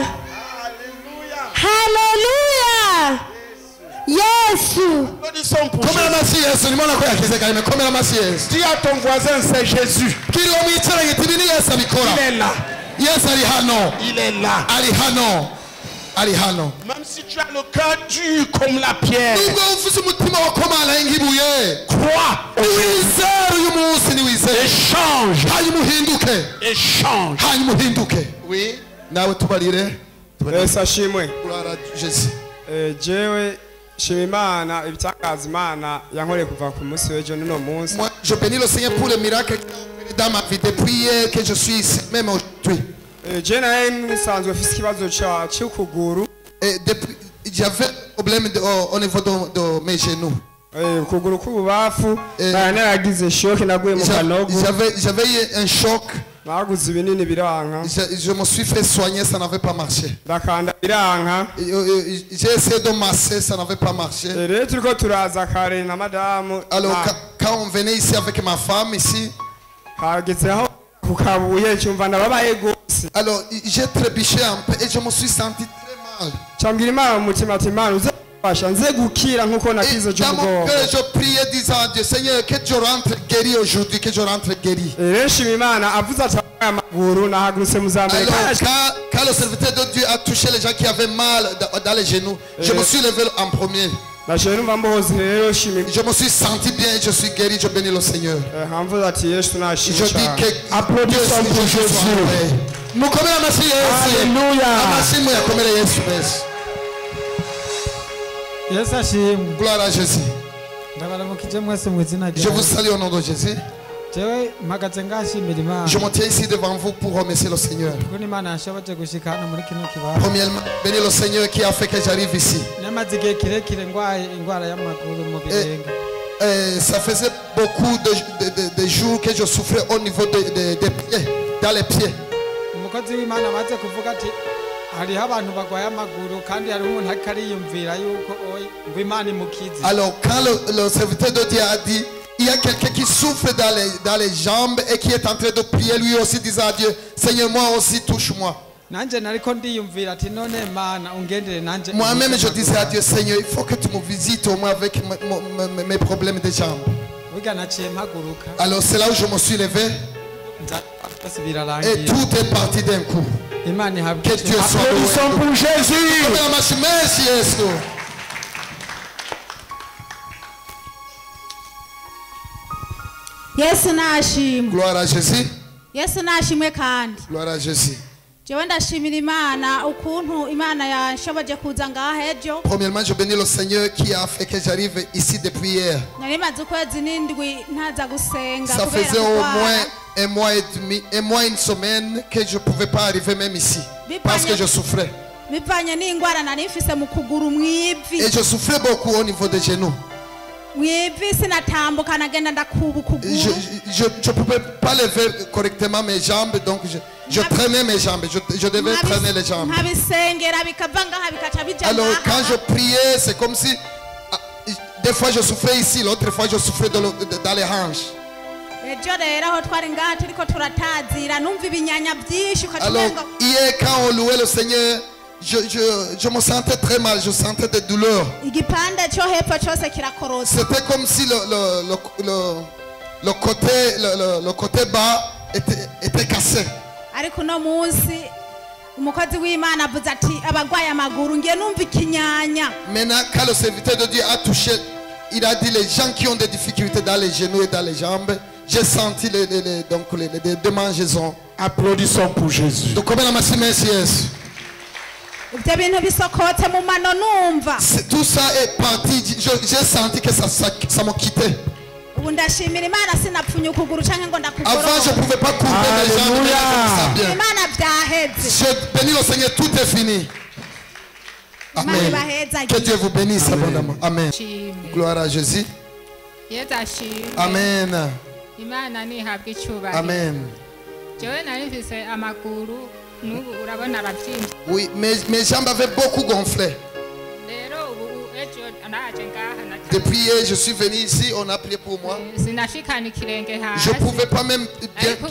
Alléluia. haleluya yesu Applaudissons pour Komera Jésus. amasi Yesu nimona ko yakize kayime komera amasi Yesu. Dis à ton voisin, c'est Jésus. Kiri wo mwicaranye ati ibi ni Yesu abikora. Il est là. Yesu ari hano. Il est là. Ari hano. Ari hano. Même si tu as le cœur dur comme la pierre, Nubwo ufise umutima wakomala nk'ibuye. crois Wizere uyu munsi ni et wizere. change. Hanyuma uhinduke. Et change. Hanyuma uhinduke. Oui. Nawe tubarire. Yesu ashimwe. Kurara Jésus. Jewe shima Imana ibitangaza Imana yankoreye kuva ku munsi w'ejo n'uno munsi. Moi, je bénis le Seigneur pour le miracle qu'il a opéré dans ma vie depuis hier que je suis ici, même aujourd'hui. Je naye nsanzwe mfise ikibazo cy'ukuguru. Et depuis, j'avais un problème au niveau de mes genoux. Ukuguru k'ububafu Eh. naragize shoke naguye mu kanogo. J'avais eu un choc. Naguze ibinini biranka. Je me suis fait soigner, ça n'avait pas marché. Ndakanda biranka. J'ai essayé de masser, ça n'avait pas marché. Rero turiko turaza kare na madamu. Alors, quand on venait ici avec ma femme, ici, hageze aho ku kabuye cyumva ndababaye gose. alors j'ai trébuché un peu et je me suis senti très mal. Cyambwira Imana mu mutima ati Imana uze fasha nze gukira nkuko nakize Et dans mon cy'umugongo. cœur, je priais disant à Dieu, Seigneur, que je rentre guéri aujourd'hui, que je rentre guéri. Rero shima Imana avuze ati amaguru nahagurutse muzambere. Alors, quand le serviteur de Dieu a touché les gens qui avaient mal dans les genoux, je me suis levé en premier. Nashoye numva mbohoze rero shima. Je me suis senti bien, je suis guéri, je bénis le Seigneur. Hamvuze ati Yesu Je nashimye dis cyane. que Applaudissons pour Jésus. Mukomere amashyi Yesu. Alléluia. Amashyi muyakomere Yesu Yesu. Yesu ashimwe. Gloire à Jésus. Ndabaramukije mwese mu izina Je rya vous Yesu. salue au nom de Jésus. Jewe mpagaze ngashimira Imana. Je me tiens ici devant vous pour remercier le Seigneur. Kuko Imana yashoboje gushika hano muri kino kibanza. Premièrement, bénis le Seigneur qui a fait que j'arrive ici. Namaze igihe kirekire ndwaye indwara y'amaguru mu birenga. Ça faisait beaucoup de jours que je souffrais au niveau des pieds, dans les pieds. Umukozi w'Imana amaze kuvuga ati hariho abantu bagwaye amaguru kandi hariho umuntu ariko ariyumvira yuko ngo Imana imukize. Alors quand le serviteur de Dieu a dit, il y a quelqu'un qui souffre dans les jambes et qui est en train de prier lui aussi disant à Dieu, Seigneur, moi aussi touche-moi. Nanje nariko ndiyumvira ati none Mana ungendere nanje. Moi-même je disais à Dieu, Seigneur, il faut que tu me visites au moins avec mes problèmes de jambes. Burya naciye mpaguruka. Alors c'est là où je me suis levé Byose et birarangiye. tout est parti d'un coup. Imana ihabwe Que Dieu soit Applaudissons loué. pour Jésus. Merci Yesu. Yesu nashimwe. Gloire à Jésus. Yesu nashimwe kandi. Gloire à Jésus. Jewe ndashimira Imana ukuntu Imana yashoboje kuza ngaha ejo. Premièrement, je bénis le Seigneur qui a fait que j'arrive ici depuis hier. Nari maze ukwezi n'indwi ntaza gusenga Ça kubera faisait au kurwara. moins un mois et demi, un mois et une semaine que je ne pouvais pas arriver même ici. Parce que je souffrais. Bivanye n'ingwara nari mfise mu kuguru mw'ivi. Et je souffrais beaucoup au niveau des genoux. Mw'ivi sinatambuka nagenda ndakuba ukuguru. Je ne pouvais pas lever correctement mes jambes, donc je traînais mes jambes. Je devais traîner les jambes. Nkabisengera bikava ngaha bikaca bija Alors ngaha. quand je priais, c'est comme si des fois je souffrais ici, l'autre fois je souffrais dans les hanches. Ejo rero aho twari ngaha turiko turatazira numva ibinyanya byinshi Alors ukacumenga. hier quand on louait le Seigneur, je me sentais très mal, je sentais des douleurs. Igipande cyo hepfo cyose kirakorotse. C'était comme si le côté bas était cassé. Ariko uno munsi umukozi w'Imana avuze ati abagwaye amaguru ngiye numva ikinyanya. Maintenant, quand le serviteur de Dieu a touché, il a dit les gens qui ont des difficultés dans les genoux et dans les jambes, j'ai senti les démangeaisons. Applaudissons pour Jésus. Donc, comment la merci Yesu. Ibyo bintu bisokotse mu mano numva. Tout ça est parti, j'ai senti que ça me quittait. Ubu ndashimira Imana sinapfunye ukuguru canke ngo Avant, je ndakugorora. ne pouvais pas couvrir les jambes, mais là, je me sens bien. Imana byaheze. Je bénis le Seigneur, tout est fini. Imana Amen. ibaheza. Que Dieu vous bénisse abondamment. Amen. Shimwe. Gloire à Jésus. Yesu ashimwe. Amen. Imana nihabwe icyubahiro. Amen. Jewe nari mfise amaguru n'ubu urabona arabyimba. Oui, mes jambes avaient beaucoup gonflé. Rero ubu ejo naje ngaha nataye. Depuis hier, je suis venu ici, on a prié pour moi. Sinashikana ikirenge hasi. Je ne pouvais pas même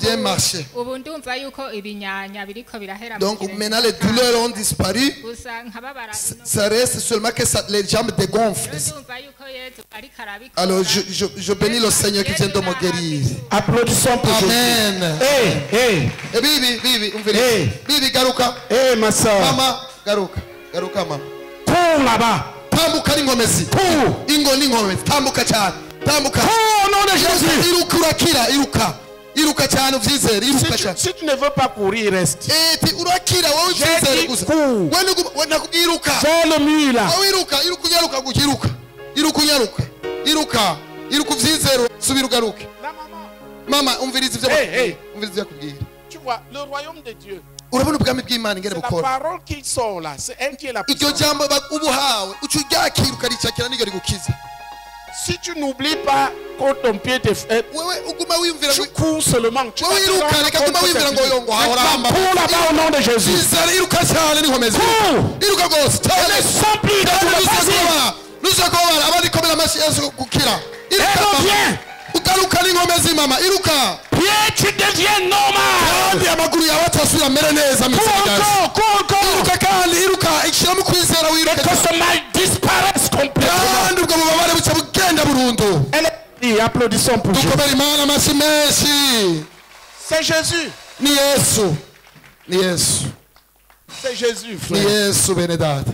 bien marcher. Ubu ndumva yuko ibinyanya biriko birahera mu Donc kirenge. maintenant, les douleurs ont disparu. Gusa nkababara Ça reste seulement que les jambes dégonflent. ndumva yuko Yesu ariko arabikora. Alors je bénis le Seigneur qui vient de me guérir. Applaudissons pour Jésus. Amen. Hey, Et Bibi, on vient. Hey. Bibi, Garuka. hey, ma soeur. Mama, Garuka. Garuka, mama. Cours là-bas. Tambuka n'ingomezi. Cours. Ingo n'ingomezi. Tambuka cyane. Tambuka. Cours au nom de Jésus. Iruka urakira, iruka. Iruka cyane uvyizere, iruka cyane. Si tu ne veux pas courir, reste. Urakira wowe uvyizere J'ai gusa. dit cours. Wewe nakubwiruka. Fais le mur là. Wowe iruka unyaruka gukiruka. Iruka unyaruka. Iruka uvyizere, subira ugaruke. Mama, umviriza ivyo Hey. umviriza ivyo akubwira. Tu vois, le royaume de Dieu, Urabona ubwami bw'Imana ingene c'est la bukora. parole qui sort là. C'est un qui est la Iryo puissance. jambo ubuhawe, uca uryakira ukaricakira niryo rigukiza. Si tu n'oublies pas quand ton pied te fait, Wewe uguma wiyumvira tu cours seulement. Tu wowe iruka reka guma wiyumvira ngo yongo hahoramba. Cours là-bas au nom de Jésus. Vyizere iruka cyane n'inkomezi. Iruka gose. Elle est sans pli dans le passé. Nuzakobara abandi komera amashi Yesu gukira. Reviens. Ugaruka n'inkomezi mama, iruka. Pied, tu deviens normal. Kandi amaguru yawe atasubira amere neza Cours encore, cours encore. Iruka kandi iruka, ikiramo kwizera wiruka. Que ce mal disparaisse. disparaisse complètement. kandi ubwo bubabare buca bugenda burundu. Et applaudissons pour Jésus. dukomere imana amashyi menshi. C'est Jésus. Ni Yesu, ni Yesu, C'est Jésus, ni frère. Yesu bene data.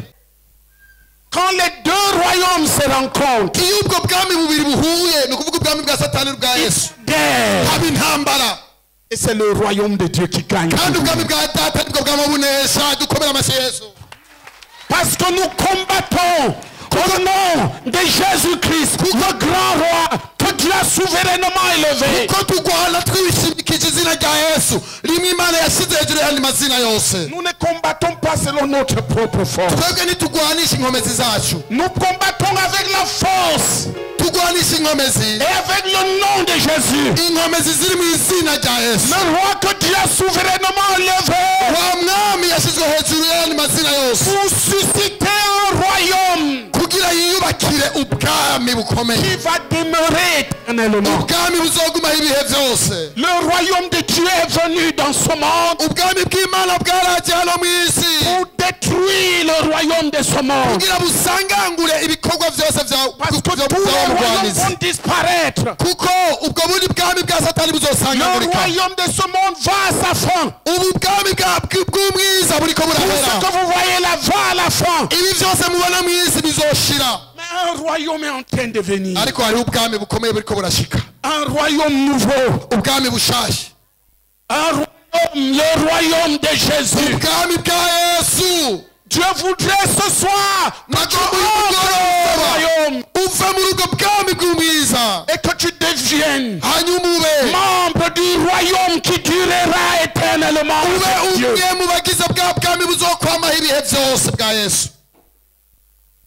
Quand les deux royaumes se rencontrent, iyo ubwo bwami bubiri buhuye ni ukuvuga ubwami bwa satani n'ubwa Yesu. guerre. haba intambara. Et c'est le royaume de Dieu qui gagne. kandi ubwami bwa data nibwo bwama bunesha. dukomere amashyi Yesu. Parce que nous combattons au nom de Jésus-Christ, le grand roi que Dieu a souverainement élevé. kuko turwana twishimikije izina rya Yesu rimwe Imana yashyize hejuru y'andi mazina yose. Nous ne combattons pas selon notre propre force. twebwe ntiturwanisha inkomezi zacu. Nous combattons avec la force turwanisha inkomezi et avec le nom de Jésus. inkomezi ziri mu izina rya Yesu. Le roi que Dieu a souverainement élevé wa mwami yashyizwe hejuru y'andi mazina yose pour susciter un royaume kugira yiyubakire ubwami bukomeye. qui va demeurer éternellement. ubwami buzogumaho ibihe byose. Le royaume de Dieu est venu dans ce monde ubwami bw'Imana bwaraje hano mu isi pour détruire le royaume de ce monde. kugira busangangure ibikorwa byose Parce que tous les royaumes vont disparaître. kuko ubwo bundi bwami bwa satani Le buzosangagurika. royaume de ce monde va à sa fin. ubu bwami bw'umwiza buriko Tout ce burahera. que vous voyez là va à la fin. ibi byose mubona mu isi bizoshira. Mais un royaume est en train de venir. ariko hariho ubwami bukomeye buriko burashika. Un royaume nouveau. ubwami bushasha. Un royaume, le royaume de Jésus. ubwami bwa Yesu. Dieu voudrait ce soir que tu nagomba uyu entres dans ce mugoroba royaume uve muri ubwo bwami bw'umwiza et que tu deviennes hanyuma ube membre du royaume qui durera éternellement. avec Dieu. umwe mu bagize bwa bwami buzokwamaho ibihe byose bwa Yesu.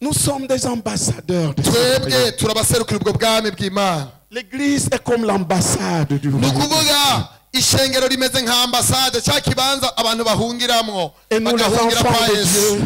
Nous sommes des ambassadeurs de ce twebwe royaume. turabaserukira ubwo bwami bw'Imana. L'église est comme l'ambassade du ni royaume. ukuvuga ishengero rimeze nka ambasade cya kibanza abantu bahungiramwo Et nous les bagahungira enfants kwa de Yesu. Dieu.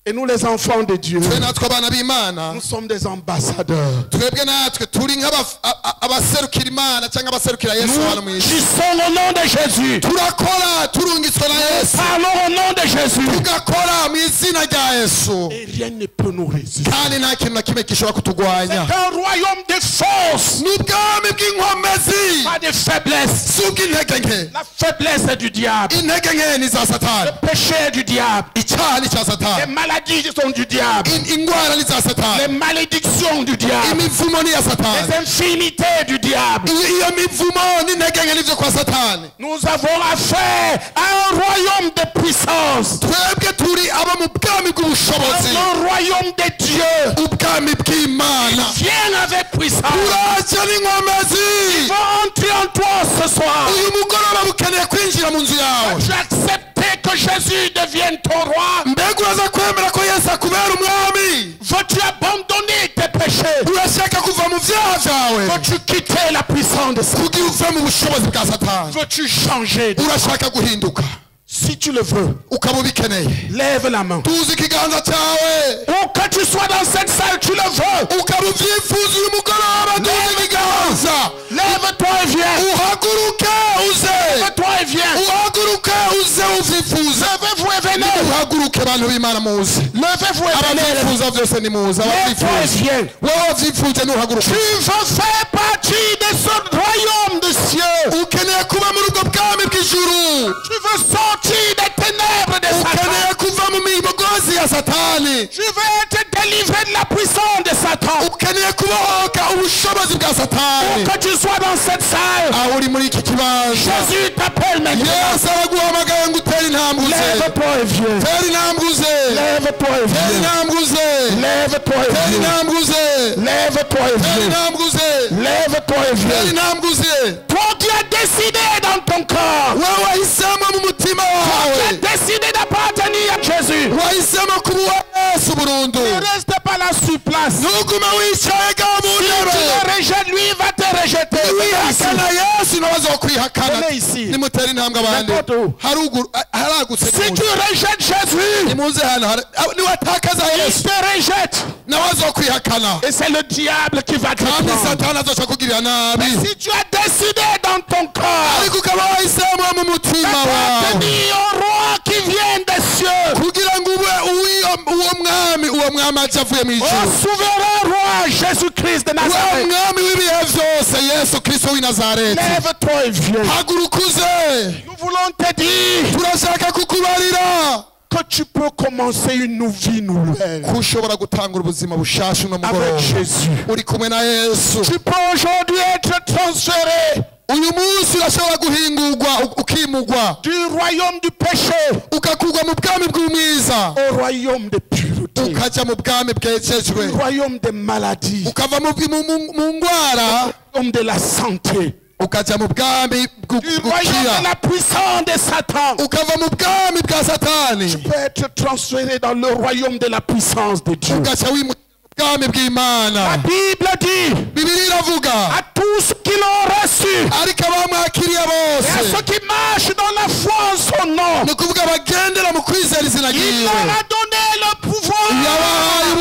Et nous les enfants de Dieu. twe natwe abana b'Imana Nous sommes des ambassadeurs. twebwe natwe turi nk'abaserukira Imana cyangwa abaserukira Yesu hano mu Nous isi. agissons au nom de Jésus. turakora turungitswe na Yesu. Parlons au nom de Jésus. tugakora mu izina rya Yesu. Et rien ne peut nous résister. kandi nta kintu na kimwe gishobora C'est kutugwanya. un royaume de force, ni ubwami bw'inkomezi pas de faiblesse. si ubw'intege nke. La faiblesse est du diable. intege nke ni za satani. Le péché est du diable. icyaha ni cya Les satani. maladies sont du diable. indwara ni za Les satani. malédictions du diable. imivumo ni ya satani. Les infinités du diable. iyo mivumo n'intege nke nivyo kwa satani. Nous avons affaire à un royaume de puissance. twebwe turi aba mu bwami bw'ubushobozi. Un royaume de Dieu. ubwami bw'Imana. Viens avec puissance. uraje n'inkomezi. Va entrer en toi ce soir. uyu mugoroba bukeneye kwinjira mu nzu yawe. Tu acceptes que Jésus devienne ton roi. mbega uraza kwemera ko Yesu akubera umwami. Veux-tu abandonner tes péchés? urashaka kuva mu vyaha vyawe Veux-tu quitter la puissance de Satan? kugira uve mu bushobozi bwa satani. Veux-tu changer? urashaka guhinduka Si tu le veux, ukaba ubikeneye lève la main. tuzi ikiganza cyawe. Ou que tu sois dans cette salle, tu le veux. ukaba uvyifuza uyu mugoroba tuzi ikiganza. Lève-toi et viens. uhaguruke uze. Lève-toi et viens. uhaguruke uze uvyifuza. Levez-vous et venez. uhaguruke abantu b'Imana muze. Levez-vous et venez. abavyifuza vyose ni muze. Lève-toi et abavyifuza viens. wowe wavyifuje nuhaguruke. Tu veux faire partie de ce royaume de cieux. ukeneye kuba muri ubwo bwami bw'ijuru. Tu veux sortir des ténèbres de Satan. ukeneye kuva mu migozi ya satani. Tu veux être délivré de la puissance de Satan. ukeneye kubohoka ubushobozi bwa satani. Que tu sois dans cette salle. aho uri muri iki kibanza. Jésus t'appelle maintenant. yesu araguhamagaye ngo utere intambwe uze. Lève-toi et viens. tera intambwe uze. Lève-toi et tera viens. intambwe uze. Lève-toi et tera viens. intambwe uze. Lève-toi et tera viens. intambwe uze. Lève-toi et tera viens. intambwe uze. Toi qui as décidé dans ton corps. wowe wahisemo mu mutima wawe. Tu as décidé d'appartenir à Jésus. wahisemo kuba uwa Yesu burundu. Ne reste pas là sur place. ntuguma wicaye ga mu Si tu ntebe. le rejettes, lui va te rejeter. wihakana Yesu nawe azokwihakana. Venez ici. nimutera intambwe abandi. N'importe où. haragutse Si tu rejettes Jésus, nimuze hano niwatakaza il Yesu te rejette. nawe azokwihakana. Et c'est le diable qui va te kandi prendre. satani azoca kugirira nabi. Si tu as décidé dans ton corps ariko ukaba wahisemo mu mutima wawe d'appartenir au roi qui vient des cieux, kugira ngo ube uwo mwami aje avuye mu Au ijuru, souverain roi Jésus-Christ de uwo Nazareth. mwami w'ibihe byose Yesu Kristo w'i Nazareti. Lève-toi et viens. Haguruka uze, Nous voulons te dire turashaka kukubarira que tu peux commencer une vie nouvelle ko ushobora gutangura ubuzima bushasha uno avec mugoroba Jésus. uri kumwe na Yesu. Tu peux aujourd'hui être transféré Uyu munsi urashobora guhingurwa ukimugwa du royaume du péché ukakugwa mu bwami bw'umwiza au royaume de pureté, ukaja mu bwami bwejejwe, du royaume des maladies, ukava mu ngwara royaume de la santé, ukaja mu bwami du royaume de gukira, la puissance de Satan. ukava mu bwami bwa satani Tu peux être transféré dans le royaume de la puissance de Dieu. ugaca wimuka mu bwami La bw'Imana. Bible dit Bibiliya iravuga à tous qui l'ont reçu ariko abamwakiriye et à bose, ceux qui marchent dans la foi en son nom, ni ukuvuga bagendera mu kwizera izina il ryiwe, leur a donné le pouvoir. yabahaye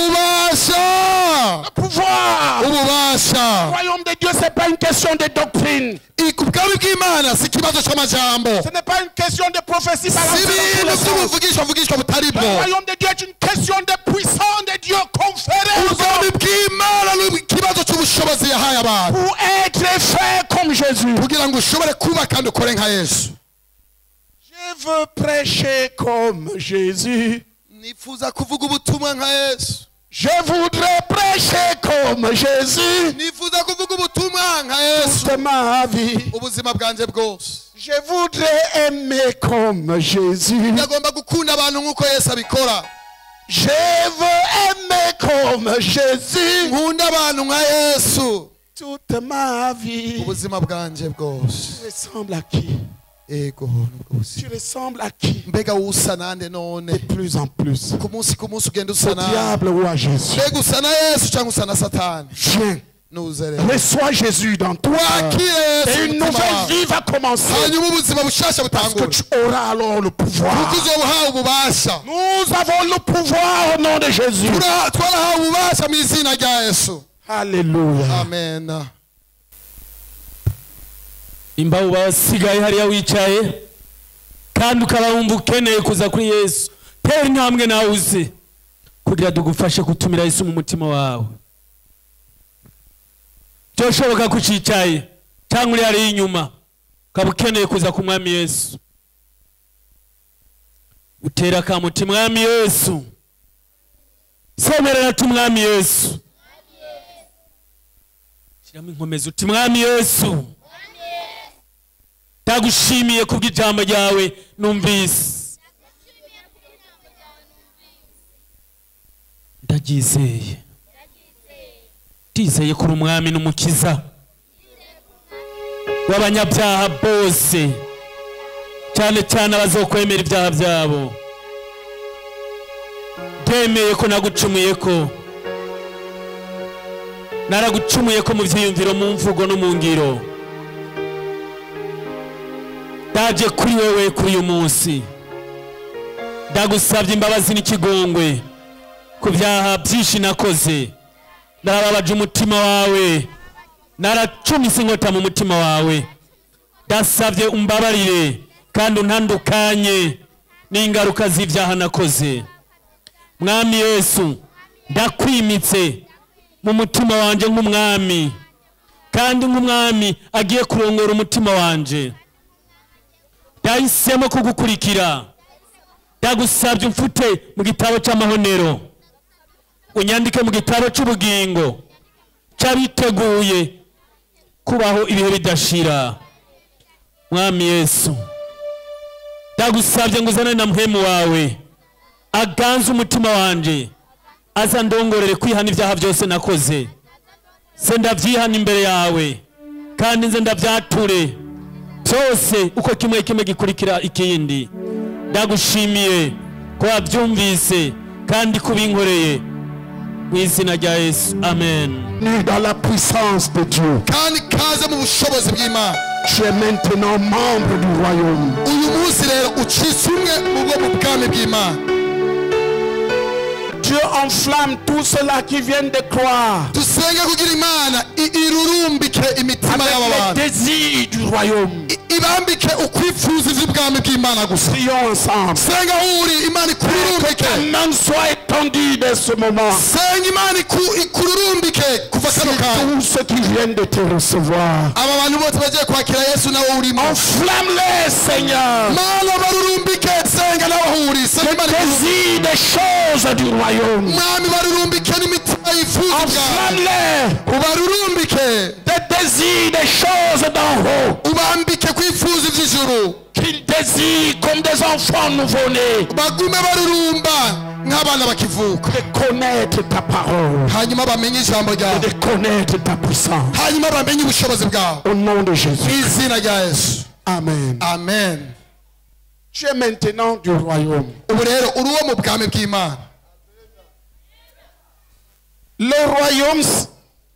ububasha, Le pouvoir. Le ububasha. royaume de Dieu, ce n'est pas une question de doctrine. Ubwami bw'Imana si ikibazo cy'amajambo, Ce n'est pas une question de prophétie si balancée dans tous ibintu les sens. by'ubuvugishwa butari Le bwo. royaume de Dieu est une question de puissance de Dieu conférée aux Ubwami hommes bw'Imana ni ikibazo cy'ubushobozi yahaye abantu pour être fait comme Jésus. kugira ngo ushobore kuba kandi ukore nka Yesu. Je veux prêcher comme Jésus. Nifuza kuvuga ubutumwa nka Yesu. Je voudrais prêcher comme Jésus. Nifuza kuvuga ubutumwa nka Yesu Toute ma vie. ubuzima bwanje bwose. Je voudrais aimer comme Jésus. Ndagomba gukunda abantu nk'uko Yesu abikora. Je veux aimer comme Jésus. Nkunda abantu nka Yesu Toute ma vie. ubuzima bwanje bwose. Tu ressembles à qui? Ego Tu ressembles à qui? mbega usa nande none De plus en plus. ku munsi ugenda Au usa nande, diable ou à Jésus. mbega usa na Yesu cyangwa usa na Satani? Viens. Nuze rero Reçois Jésus dans toi. wakire Yesu Et une mu mutima nouvelle wawe. vie va commencer. hanyuma ubuzima bushasha Parce que butangura tu auras alors le pouvoir. kuko uzoba uhawe ububasha. Nous avons le pouvoir au nom de Jésus. Twarahawe ububasha mu izina rya Yesu. Alléluia. Amen. imbaho basigaye hariya wicaye kandi ukaba wumva ukeneye kuza kuri Yesu, tera intambwe nawe uze kugira tugufashe gutumira Yesu mu mutima wawe. Byoshoboka ko ucicaye cyangwa uri hariya inyuma ukaba ukeneye kuza ku mwami Yesu, utera akamuti mwami Yesu, semerera tu mwami Yesu, shyiramo inkomezi uti mwami Yesu, ndagushimiye kubw'ijambo ryawe numvise, ndaryizeye, ndizeye kuri umwami n'umukiza w'abanyabyaha bose, cyane cyane abazokwemera ibyaha byabo. Ndemeye ko nagucumuye ko, naragucumuye ko mu byiyumviro, mu mvugo no mu ngiro. Ndaje kuri wewe kuri uyu munsi, ndagusabye imbabazi n'ikigongwe ku byaha byinshi nakoze. Narababaje umutima wawe, naracumise inkota mu mutima wawe. Ndasabye umbabarire kandi untandukanye n'ingaruka z'ibyaha nakoze. Mwami Yesu, ndakwimitse mu mutima wanje nk'umwami, kandi nk'umwami agiye kurongora umutima wanje. Ndahisemo kugukurikira, ndagusabye umfute mu gitabo cy'amahonero, unyandike mu gitabo cy'ubugingo cy'abiteguye kubaho ibihe bidashira. Mwami Yesu, ndagusabye ngo uzane na mpemu wawe aganze umutima wanje, aza ndongorere kwihana ibyaha byose nakoze. Se ndabyihana imbere yawe kandi nze ndabyature byose uko kimwe kimwe gikurikira ikindi. Ndagushimiye ko wabyumvise kandi kubinkoreye mu izina rya Yesu, amen. Ni dans la puissance de Dieu. kandi kaze mu bushobozi bw'Imana. Tu es maintenant membre du royaume. uyu munsi rero ucitse umwe mu bwami bw'Imana. Dieu enflamme tous ceux-là qui viennent de croire dusenge kugira Imana irurumbike imitima avec les y'abantu, désirs du royaume. ibambike ukwifuza ivy'ubwami bw'Imana gusa. Prions ensemble. Senga uri Imana ikururumbike. Que ta main soit étendue dès ce moment. Senga Imana ikururumbike kuva kano kanya. Tous ceux qui viennent de te recevoir. Aba bantu bose bagiye kwakira Yesu nawe urimo. Enflamme-les, Seigneur. Mana barurumbike senga nawe uri. Le désir des choses du royaume. Mwami barurumbike n'imitima yifuza. Enflamme-les. Ubarurumbike. Des désirs des choses d'en haut. Ubambike kwifuza ivy'ijuru. Qu'ils désirent comme des enfants nouveau-nés. Bagume barurumba nk'abana bakivuka. De connaître ta parole. Hanyuma bamenye ijambo ryawe. De connaître ta puissance. Hanyuma bamenye ubushobozi bwawe. Au nom de Jésus. Izina rya Yesu. Amen. Amen. Tu es maintenant du royaume. Ubu rero uri uwo mu bwami bw'Imana. Le royaume,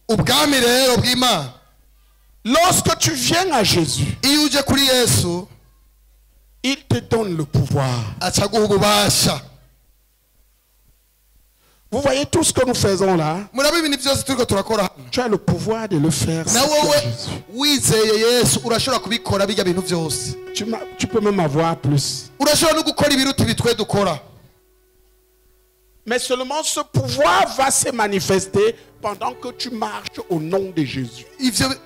ubwami rero bw'Imana. Lorsque tu viens à Jésus, iyo uje kuri Yesu, il te donne le pouvoir. acaguha ububasha. Vous voyez tout ce que nous faisons là? Murabe ibintu byose turiko turakora hano. Tu as le pouvoir de le faire. Na wowe wizeye Yesu urashobora kubikora bijya bintu byose. Tu peux même avoir plus. Urashobora no gukora ibiruta bitwe dukora. Mais seulement ce pouvoir va se manifester pendant que tu marches au nom de Jésus.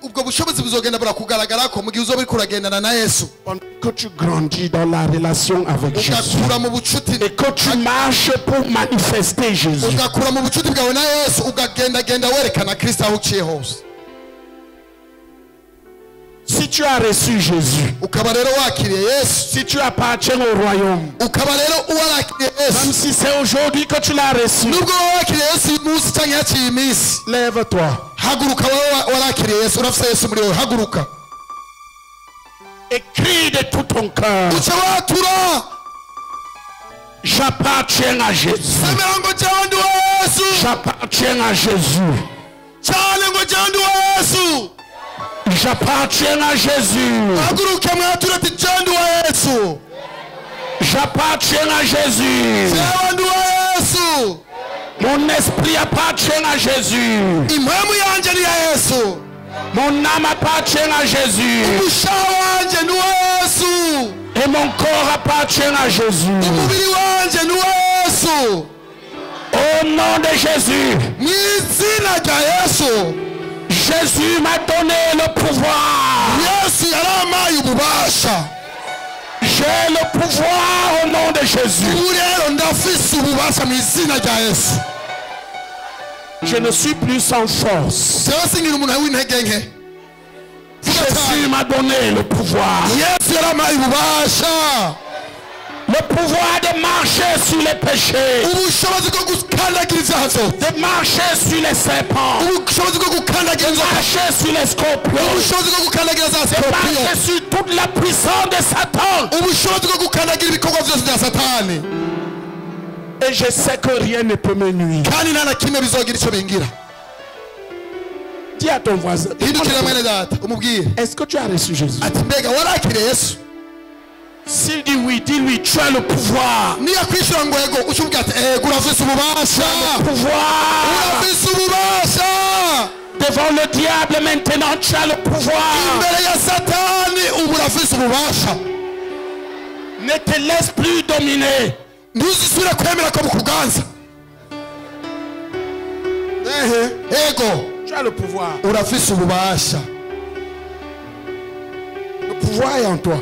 Ubwo bushobozi buzogenda burakugaragara ko mu gihe uzoba uriko uragendana na Yesu. Pendant que tu grandis dans la relation avec Jésus. Ugakura mu bucuti. Et que tu marches pour manifester Jésus. Ugakura mu bucuti bwawe na Yesu ugagenda werekana Kristo aho uciye hose. Si tu as reçu Jésus, si tu appartiens au royaume, même si c'est aujourd'hui que tu l'as reçu, lève-toi et crie de tout ton cœur: j'appartiens à Jésus. J'appartiens à Jésus. J'appartiens à Jésus. J'appartiens à Jésus. Mon esprit appartient à Jésus. Mon âme appartient à Jésus. Et mon corps appartient à Jésus. Au nom de Jésus. Jésus m'a donné le pouvoir. J'ai le pouvoir au nom de Jésus. Je ne suis plus sans force. Jésus m'a donné le pouvoir. Le pouvoir de marcher sur les péchés, de marcher sur les serpents, de marcher sur les scorpions, de marcher sur toute la puissance de Satan. Et je sais que rien ne peut me nuire. Dis à ton voisin: est-ce que tu as reçu Jésus? S'il dit oui, dis-lui: tu as le pouvoir. Devant le diable maintenant, tu as le pouvoir. Ne te laisse plus dominer. Tu as le pouvoir. Le pouvoir est en toi.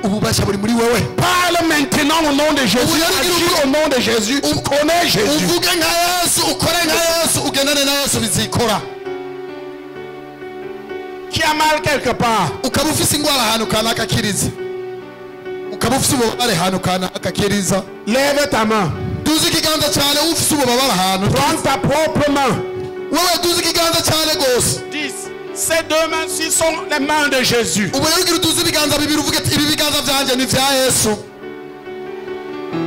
Parle maintenant au nom de Jésus. Agis au nom de Jésus. Connais Jésus. Qui a mal quelque part, lève ta main. Prends ta propre main. Dis: ces deux mains-ci sont les mains de Jésus.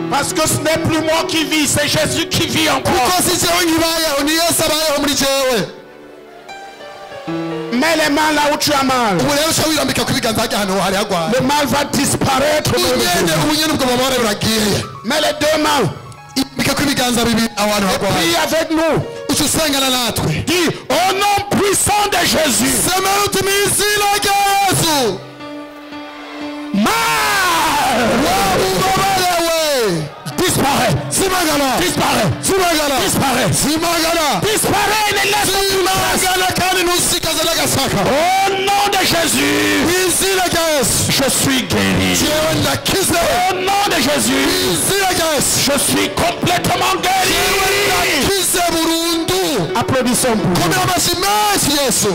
Parce que ce n'est plus moi qui vis, c'est Jésus qui vit en moi. Mets les mains là où tu as mal. Le mal va disparaître. Mets les deux mains. Prie avec nous. Dis: au nom puissant de Jésus. Zimagala. Disparaît. Zimagala. Disparaît. Zimagala. Disparaît et ne laisse aucune trace. Zimagala kandi ntusikaze n'agasaka. Au nom de Jésus, Izina rya Yesu. je suis guéri. Jewe ndakize. Au nom de Jésus, Izina rya Yesu. je suis complètement guéri. Ndakize burundu. Applaudissons pour Komera amashyi menshi Yesu.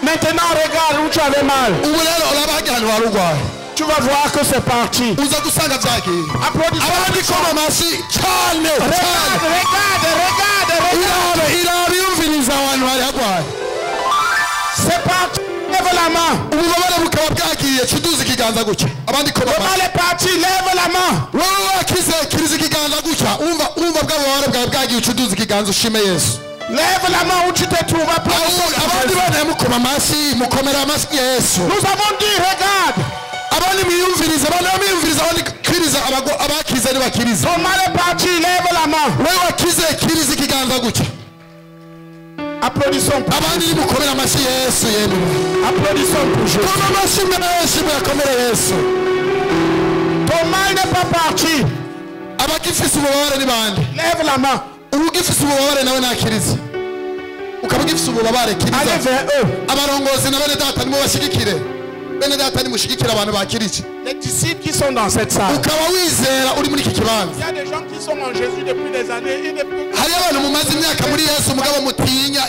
Maintenant, regarde où tu avais mal. Ubu rero uraba ahantu wari urwaye. Tu vas voir que c'est parti. Uza gusanga byagiye. Applaudissons. Abandi koma amashyi cyane cyane. Regarde. Irabe yumviriza abantu bari harwaye. C'est parti. Lève la main. Ububabare bukaba bwagiye cuduza ikiganza gutya. Abandi koma Le amashyi. mal est parti. Lève la main. Wowe wakize kiriza ikiganza gutya. Umva bw'abubabare bwawe bwagiye cuduza ikiganza ushime Yesu. Lève la main où tu te trouves. Abandi bana mukoma amashyi mukomera amashyi Yesu. Nous avons dit, regarde. Abandi mwiyumviriza abandi kiriza abakize ntibakiriza. Ton mal est parti. Lève la main. Wowe wakize kiriza ikiganza gutya. Applaudissons. Abandi mukomera amashyi Yesu yemwe. Applaudissons pour Jésus. Koma amashyi menshi muyakomere Yesu. Ton mal n'est pas parti. Abagifise ububabare ni bande. Lève la main. Ugifise ububabare nawe nakiriza. Ukaba ugifise ububabare kiriza. Allez vers eux. Abarongozi na bene data nimwe bashigikire. Bene data nimushigikire abantu bakirije. Les disciples qui sont dans cette salle. Ukaba wizera uri muri iki kibanza. Il y a des gens qui sont en Jésus depuis des années. Hari abantu mumaze imyaka muri Yesu mugabo mutinya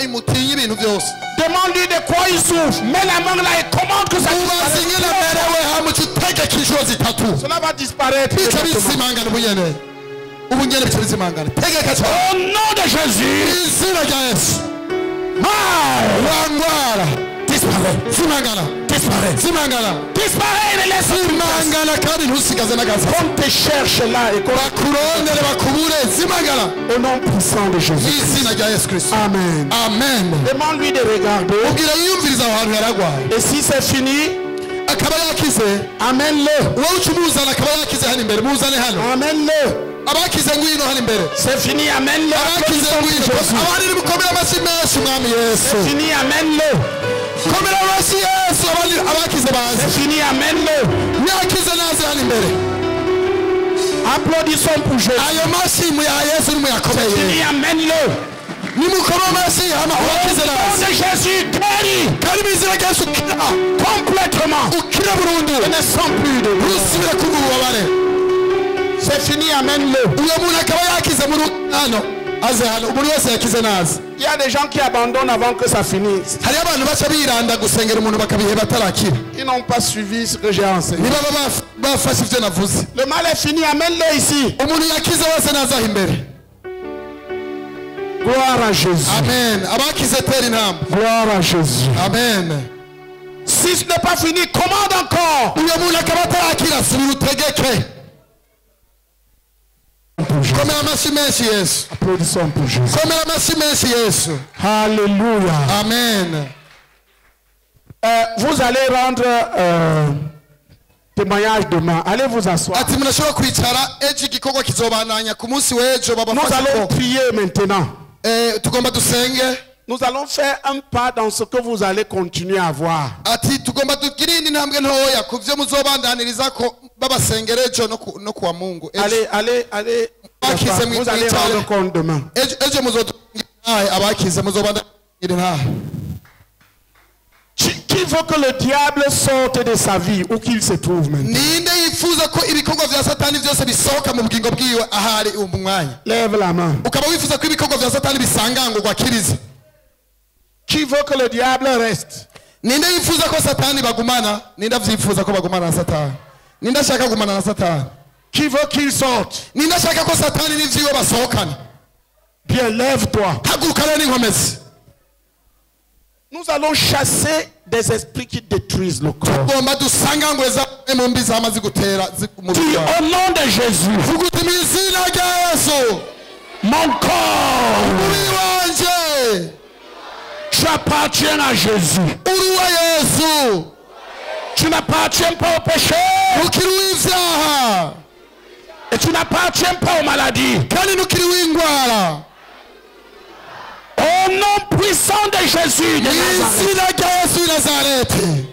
ibintu byose. Demande-lui de quoi il souffre. Mets la main là et commande que ça Ubaze nyine merewe hamuca utegeka inshuro zitatu. Cela va disparaître. Bica bisimangana ubunyene. Ubunyene bica bisimangana. Tegeka cyane. Au nom de Jésus. Izina rya Yesu. Wangwara. Disparaît. Simangana. Disparaît. Simangana. Disparaît et laisse Simangana kandi ntusigaze n'agaza. On te cherche là et qu'on bakurondere bakubure. Simangana. Au nom puissant de Jésus. Izina rya Yesu Kristo. Amen. Amen. Demande-lui de regarder. Ubwira yiyumviriza aho hantu yaragwaye. Et si c'est fini, akaba yakize. amène-le. Wowe ucumuzana akaba yakize hano imbere. Muzane hano. Amène-le. Abakize ngwino hano imbere. C'est fini, amène-le. Abakize ngwino. Abandi nimukomera amashyi menshi mwami Yesu. C'est fini, amène-le. Komera amashyi Yesu abakize baze. C'est fini, amène-le. Yakize naze hano imbere. Applaudissons pour Jésus. Ayo mashyi mu ya Yesu nimuyakomeye. C'est fini, amène-le. Nimukoma amashyi hama abakize Au nom naze. de Jésus, guéri. Kandi mu izina rya Yesu kira. Complètement. Ukira burundu. Je ne sens plus de douleur. Rusubire kumva ububabare. C'est fini, amène-le. Uyo muntu akaba yakize muri hano. Aze hano buri wese yakize naze. Il y a des gens qui abandonnent avant que ça finisse. Hari abantu baca biranda gusengera umuntu bakabiheba atarakira. Ils n'ont pas suivi ce que j'ai enseigné. Nibaba bafashe ivyo navuze. Le mal est fini, amène-le ici. Umuntu yakize wese naza imbere. Gloire à Jésus. Amen. Abakize tera intambwe. Gloire à Jésus. Amen. Si ce n'est pas fini, commande encore. Uyo muntu akaba atarakira subira utegeke. Komera amashyi menshi Yesu. Applaudissons pour Jésus. Komera amashyi menshi Yesu. Alléluia. Amen. Vous allez rendre témoignage demain. Allez vous asseoir. Ati munashobora kwicara ejo igikorwa kizobananya ku munsi w'ejo Nous babafashe allons ko. prier maintenant. Tugomba dusenge. Nous allons faire un pas dans ce que vous allez continuer à voir. Ati tugomba tugira indi ntambwe ntoya ku byo muzobandaniriza ko babasengera ejo no kuwa Mungu. Allez. Vous allez rendre compte demain. Ejo muzobandaniriza abakize muzobandaniriza. Qui veut que le diable sorte de sa vie où qu'il se trouve maintenant? Ninde yifuza ko ibikorwa vya Satani byose bisohoka mu bugingo bwiwe ahari umwanya. Lève la main. Ukaba wifuza ko ibikorwa vya Satani bisangangurwa kiriza. Qui veut que le diable reste? Ninde yifuza ko Satani bagumana? Ninde avyifuza ko bagumana na Satani? Ninde ashaka kugumana na Satani? Qui veut qu'il sorte? Ninde ashaka ko Satani n'ivyiwe basohokana? Bien, lève-toi. Hagurukana n'inkomezi. Nous allons chasser des esprits qui détruisent le corps. Tugomba dusangangure za mumbi zamaze gutera Dis au nom de Jésus. vuguti mu izina rya Yesu. Mon corps, Umubiri wanje tu appartiens à Jésus. uri wa Yesu. Tu n'appartiens pas au péché. Ntukiri w'ivyaha. Et tu n'appartiens pas aux maladies. Kandi ntukiri w'ingwara. Au nom puissant de Jésus de Nazareth. Izina rya Yesu w'i Nazareti.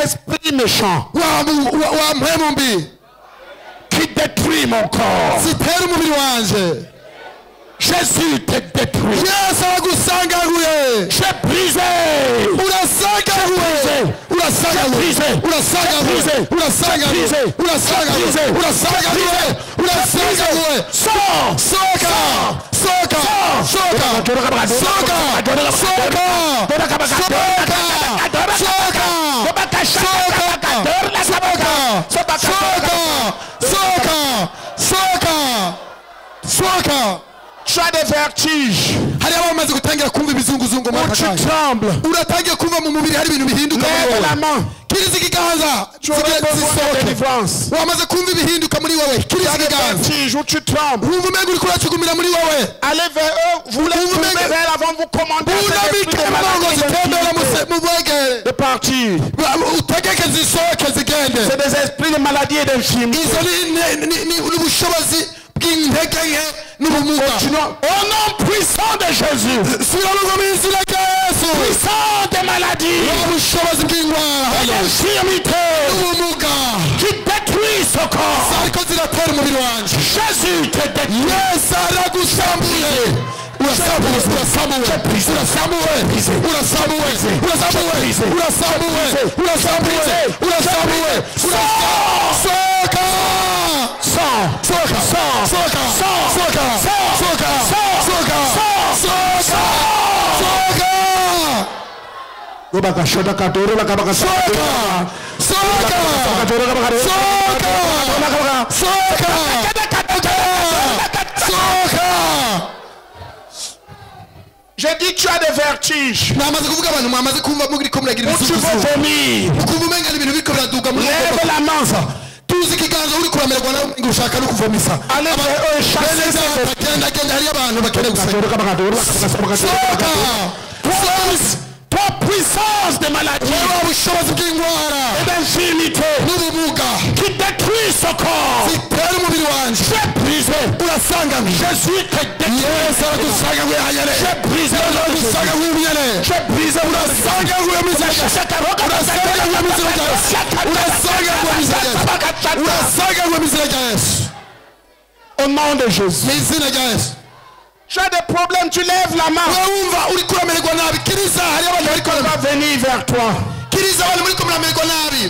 Esprit méchant Wa mpwemu mbi qui détruis mon corps. zitera umubiri wanje. Jésus te détruit. Yesu aragusangaguye. J'ai brisé. Urasangaguye. Urasangaguye. Urasangaguye. Urasangaguye. Urasangaguye. Urasangaguye. Urasangaguye. Sors. Soka. Soka. Soka. Soka. Soka. Soka. Soka. Tu as des vertiges. Hari abamaze gutangira kumva ibizunguzungu mu Tu trembles. uratangiye kumva mu mubiri hari ibintu bihinduka muri Lève la wowe. main. Kiriza ikiganza. Tu aurais besoin de délivrance. Wamaze kumva ibihinduka muri wowe. Tu Kiriza as des ikiganza. vertiges où tu trembles. Wumva umenga uriko uracugumira muri wowe. Allez vers eux. Vous les tournez vers l'avant. Vous commandez à cet esprit unabike de mu maladie zitembera mu bwegere. de partir. Utegeke zisohoke zigende. C'est des esprits de maladie et d'infirmité. Izo ni ubushobozi bw'intege nke n'ubumuga. Au nom puissant de Jésus. Sirarugo mu izina rya Yesu. Puissant des maladies. Ubushobozi bw'indwara. Et d'infirmité. N'ubumuga. Qui détruit ce corps. Zariko ziratera umubiri wanje. Jésus te détruit. Yesu aragusambuye. Urasambuwe. Urasambuwe. Urasambuwe. Urasambuwe. Urasambuwe. Urasambuwe. Urasambuwe. Urasambuwe. Soka. Sors. Soka. Sors. Soka. Sors. Soka. Sors. Soka. Sors. Soka. Sors. Soka. Soka. Soka. Soka. J'ai dit tu as des vertiges. Namaze kuvuga abantu mwamaze kumva muri ko muragira Où tu veux vomir. ukumva umenga ibintu biriko biraduga muri Lève la main. tuzi ikiganza uri kuramererwa nawe ngo ushaka no kuvomisa. Allez vers eux, chassez ces esprits. Genda hariyo abantu bakeneye gusenga. Toi, puissance de maladie Wewe ubushobozi bw'indwara et d'infirmité n'ubumuga qui détruit ce corps. zitera umubiri wanje. J'ai brisé. Urasangamye. Jésus te détruit. Yesu aragusangaguye hanyere. J'ai brisé. Urasangaguye ubunyere. J'ai brisé. Urasangaguye mu izina rya Yesu. Urasangaguye mu izina rya Yesu. Urasangaguye mu izina rya Yesu. Urasangaguye mu izina rya Yesu. Au nom de Jésus. Mu izina rya Yesu. Tu as des problèmes, tu lèves la main. Wumva uri kuramererwa nabi. Kiriza hariyo abantu bari On va venir vers toi. kiriza abantu muri kuramererwa nabi.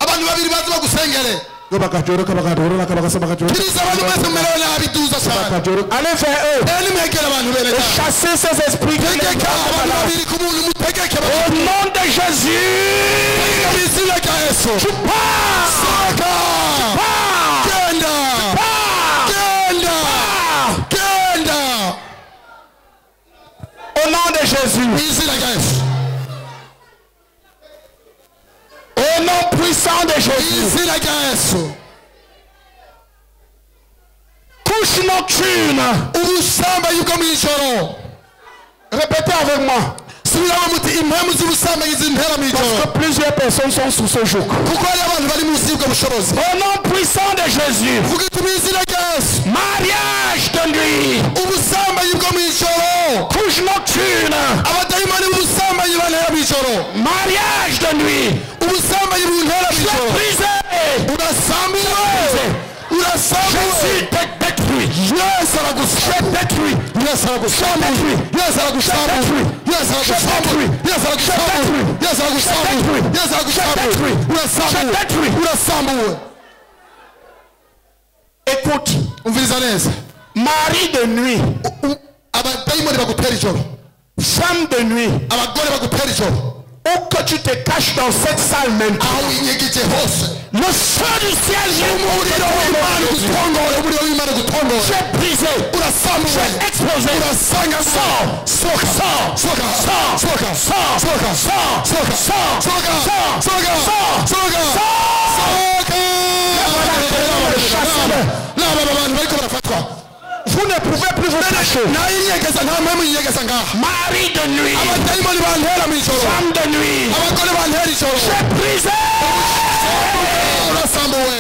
Abantu babiri baza bagusengere. Kiriza abantu mwese mumerewe nabi duza cyane. Allez vers eux. Nimwegere abantu bene Et chassez ces esprits qui les tegeka abantu malades. babiri ku muntu mutegeke Au nom de Jésus. mu izina rya Yesu. Tu pars. Soka. Pars. Genda. Pars. Genda. Genda. Au nom de Jésus. Mu izina rya Yesu. Au nom puissant de Mu Jésus. izina rya Yesu. Couche nocturne. Ubusambanyi bwo mu ijoro. Répétez avec moi. Subiramo muti impamvu z'ubusambanyi zintera mu Parce ijoro. que plusieurs personnes sont sous ce joug. Kuko hari abantu bari munsi y'ubwo bushobozi. Au nom puissant de Jésus. Vuga iti mu izina rya Yesu. Mariage de nuit. Ubusambanyi bwo mu ijoro. Couche nocturne. Abadayimoni b'ubusambanyi bantera mu ijoro. Mariage de nuit. Ubusambanyi buntera mu Je ijoro. brisé. Urasambuwe. Urasambuwe. Jésus te détruit. Yesu aragusambuye. Détruit. Yesu aragusambuye. Yesu aragusambuye. Yesu aragusambuye. Yesu aragusambuye. Yesu aragusambuye. Yesu aragusambuye. Urasambuwe. Urasambuwe. Écoute. Umviriza neza. Mari de nuit. Abadayimoni bagutera ijoro. Femme de nuit. Abagore bagutera ijoro. Où que tu te caches dans cette salle maintenant. Aho winyegije hose. Le feu du ciel, j'ai Umuriro w'Imana gutongora. Umuriro w'Imana gutongora. J'ai brisé. Urasambuwe. J'ai explosé. Urasangamuwe. Soka. Soka. Soka. Soka. Soka. Soka. Soka. Soka. Soka. Soka. Soka. Soka. N'aba abantu bariko barafatwa. Vous ne pouvez plus vous cacher. Nayinyegeza nta mpamvu yinyegeza ngaha. Mari de nuit. Abadayimoni bantera mu ijoro. Femme de nuit. Abagore bantera ijoro. J'ai brisé. Urasambuwe.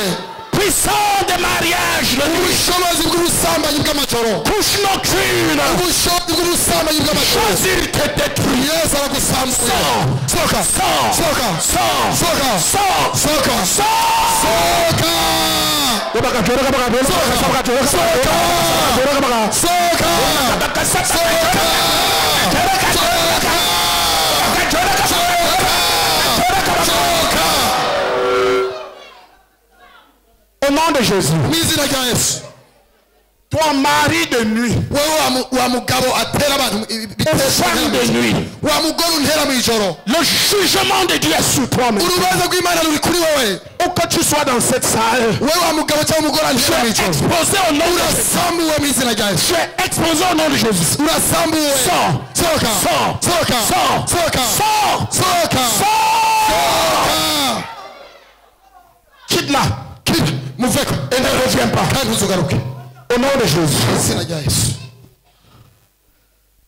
puissance de mariage de nuit. ubushobozi bw'ubusambanyi bw'amajoro Couche nocturne. ubushobozi bw'ubusambanyi bw'amajoro Jésus te détruit. yesu aragusambuye soka Sors. soka Sors. soka Sors. soka Sors. soka Au nom de Jésus. mu izina rya yesu Toi, mari de nuit. wowe wa mugabo atera abantu Femme de nuit. wa mugore untera mu ijoro Le jugement de Dieu est sur toi maintenant. urubanza rw'imana ruri kuri wowe Où que tu sois dans cette salle, wowe wa mugabo cyangwa umugore tu antera mu es ijoro exposé au nom de Jésus. urasambuwe mu izina rya yesu Tu es exposé au nom de Jésus. urasambuwe Sors. soka Sors. soka Sors. soka Sors. soka Sors. Quitte là. muveko Et ne reviens pas. kandi uzugaruke Au nom de Jésus. mu izina rya yesu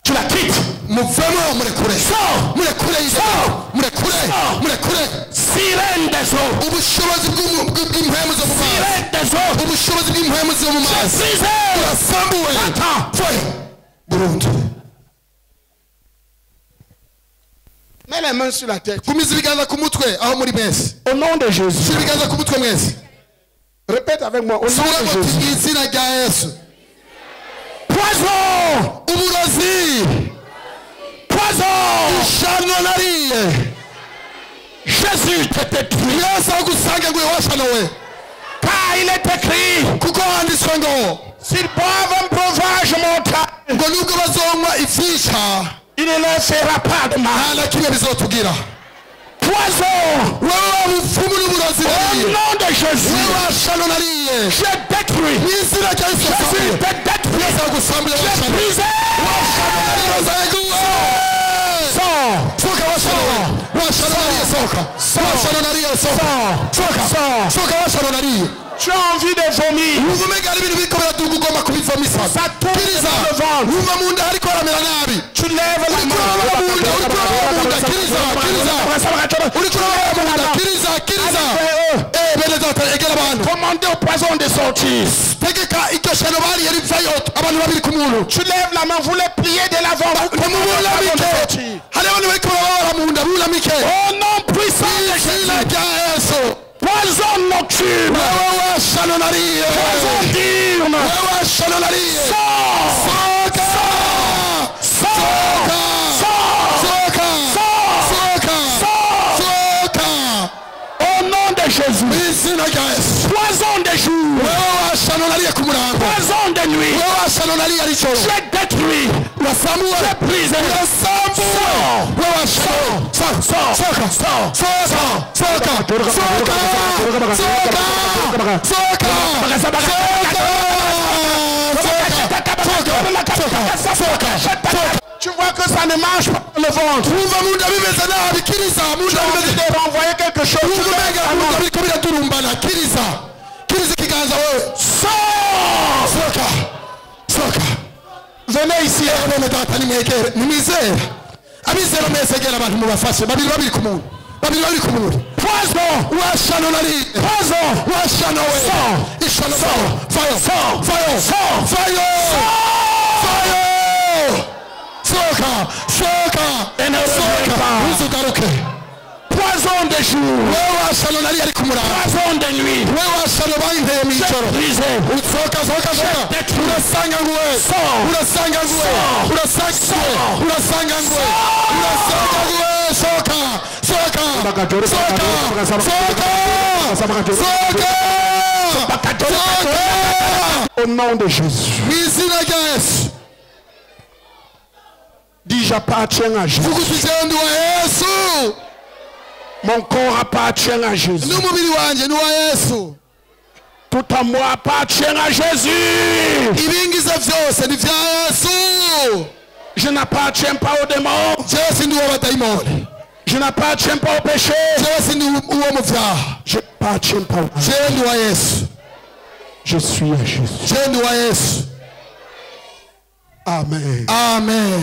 Tu la quittes. muvemo murekure Sors. murekure Sors. murekure murekure Sirène des eaux. ubushobozi bw'impwemu zo mu mazi Sirène des eaux. ubushobozi bw'impwemu zo mu mazi Brisé. urasambuwe Attends. foye burundu Mets les mains sur la tête. gumiza ibiganza ku mutwe aho muri mwese Au nom de Jésus. shyira ibiganza ku mutwe mwese Répète avec moi. Au nom subira de ngo Jésus. izina rya yesu Poison. uburozi Poison. ishano nariye Jésus te détruit. yesu agusanga ngo washanowe Car il est écrit. kuko handitswe ngo S'ils boivent un breuvage mortel, ngo nubwo bazonywa ivyisha il ne leur fera pas de mal. nta na kimwe bizotugira Poison. wewe wa mupfumu n'uburozi Au nariye nom de Jésus. wewe washano nariye Je détruis. mu izina rya yesu Jésus asambuye te détruit. yesu agusambuye Je washano brisé. Sors. soka washanowe washano nariye soka washano nariye soka soka soka washano nariye Tu as envie de vomir. wumva umenga hari ibintu biriko biraduga ugomba kubivomisa Ça tourne kiriza dans le ventre. wumva mu nda hariko haramera nabi Tu lèves la uriko main. urababara mu nda uriko urababara mu nda kiriza kiriza uriko urababara mu nda kiriza kiriza bene data egera abantu Commandez au poison de sortir. tegeka iryo shano bariye rivayo abantu babiri ku muntu Tu lèves la main, vous les pliez de l'avant. Vous commandez au poison de nimubunamike sortir. hari abantu bariko barababara mu nda bunamike Au nom puissant de izina Jésus. rya yesu Poison nocturne. wewe washano nariye Poison diurne. wewe washano nariye Sors. soka soka soka soka soka Au nom de Jésus. izina rya yesu Poison de jour. wewe washano nariye ku murango Poison de nuit. wewe washano nariye ari ijoro Je détruis. urasambuwe Je brise. urasambuwe wewe washano soka soka soka soka Tu vois que ça ne marche pas le ventre. wumva mu nda bimeze nabi kiriza mu nda bimeze De renvoyer quelque chose. wumva umenga mu nda biriko biraturumbana kiriza kiriza ikiganza wewe soka soka Venez ici. bene data nimwegere nimwizere abizera mwese egera abantu mubafashe babiri babiri ku muntu babiri babiri ku muntu Poison. washano nari Poison. washano we ishano fayo fayo fayo fayo soka soka soka uzugaruke Poison de jour. wewe washano nari ari ku murango Poison de nuit. wewe washano bayinteye mu ijoro Brisé. soka soka soka urasanga nguwe urasanga nguwe urasanga nguwe urasanga nguwe urasanga nguwe soka soka soka soka Au nom de Jésus. mu izina rya yesu Dis j'appartiens à Jésus. vuga uti jewe ndi uwa yesu Mon corps appartient à Jésus. n'umubiri wanjye ni uwa yesu Tout à moi appartient à Jésus. ibingize byose ni bya yesu Je n'appartiens pas aux démons. jewe sindi uw'abadayimoni Je n'appartiens pas au péché. jewe sindi uwo mu byaha Je n'appartiens pas au... jewe ndi uwa yesu Je suis à Jésus. jewe ndi uwa yesu Amen. amen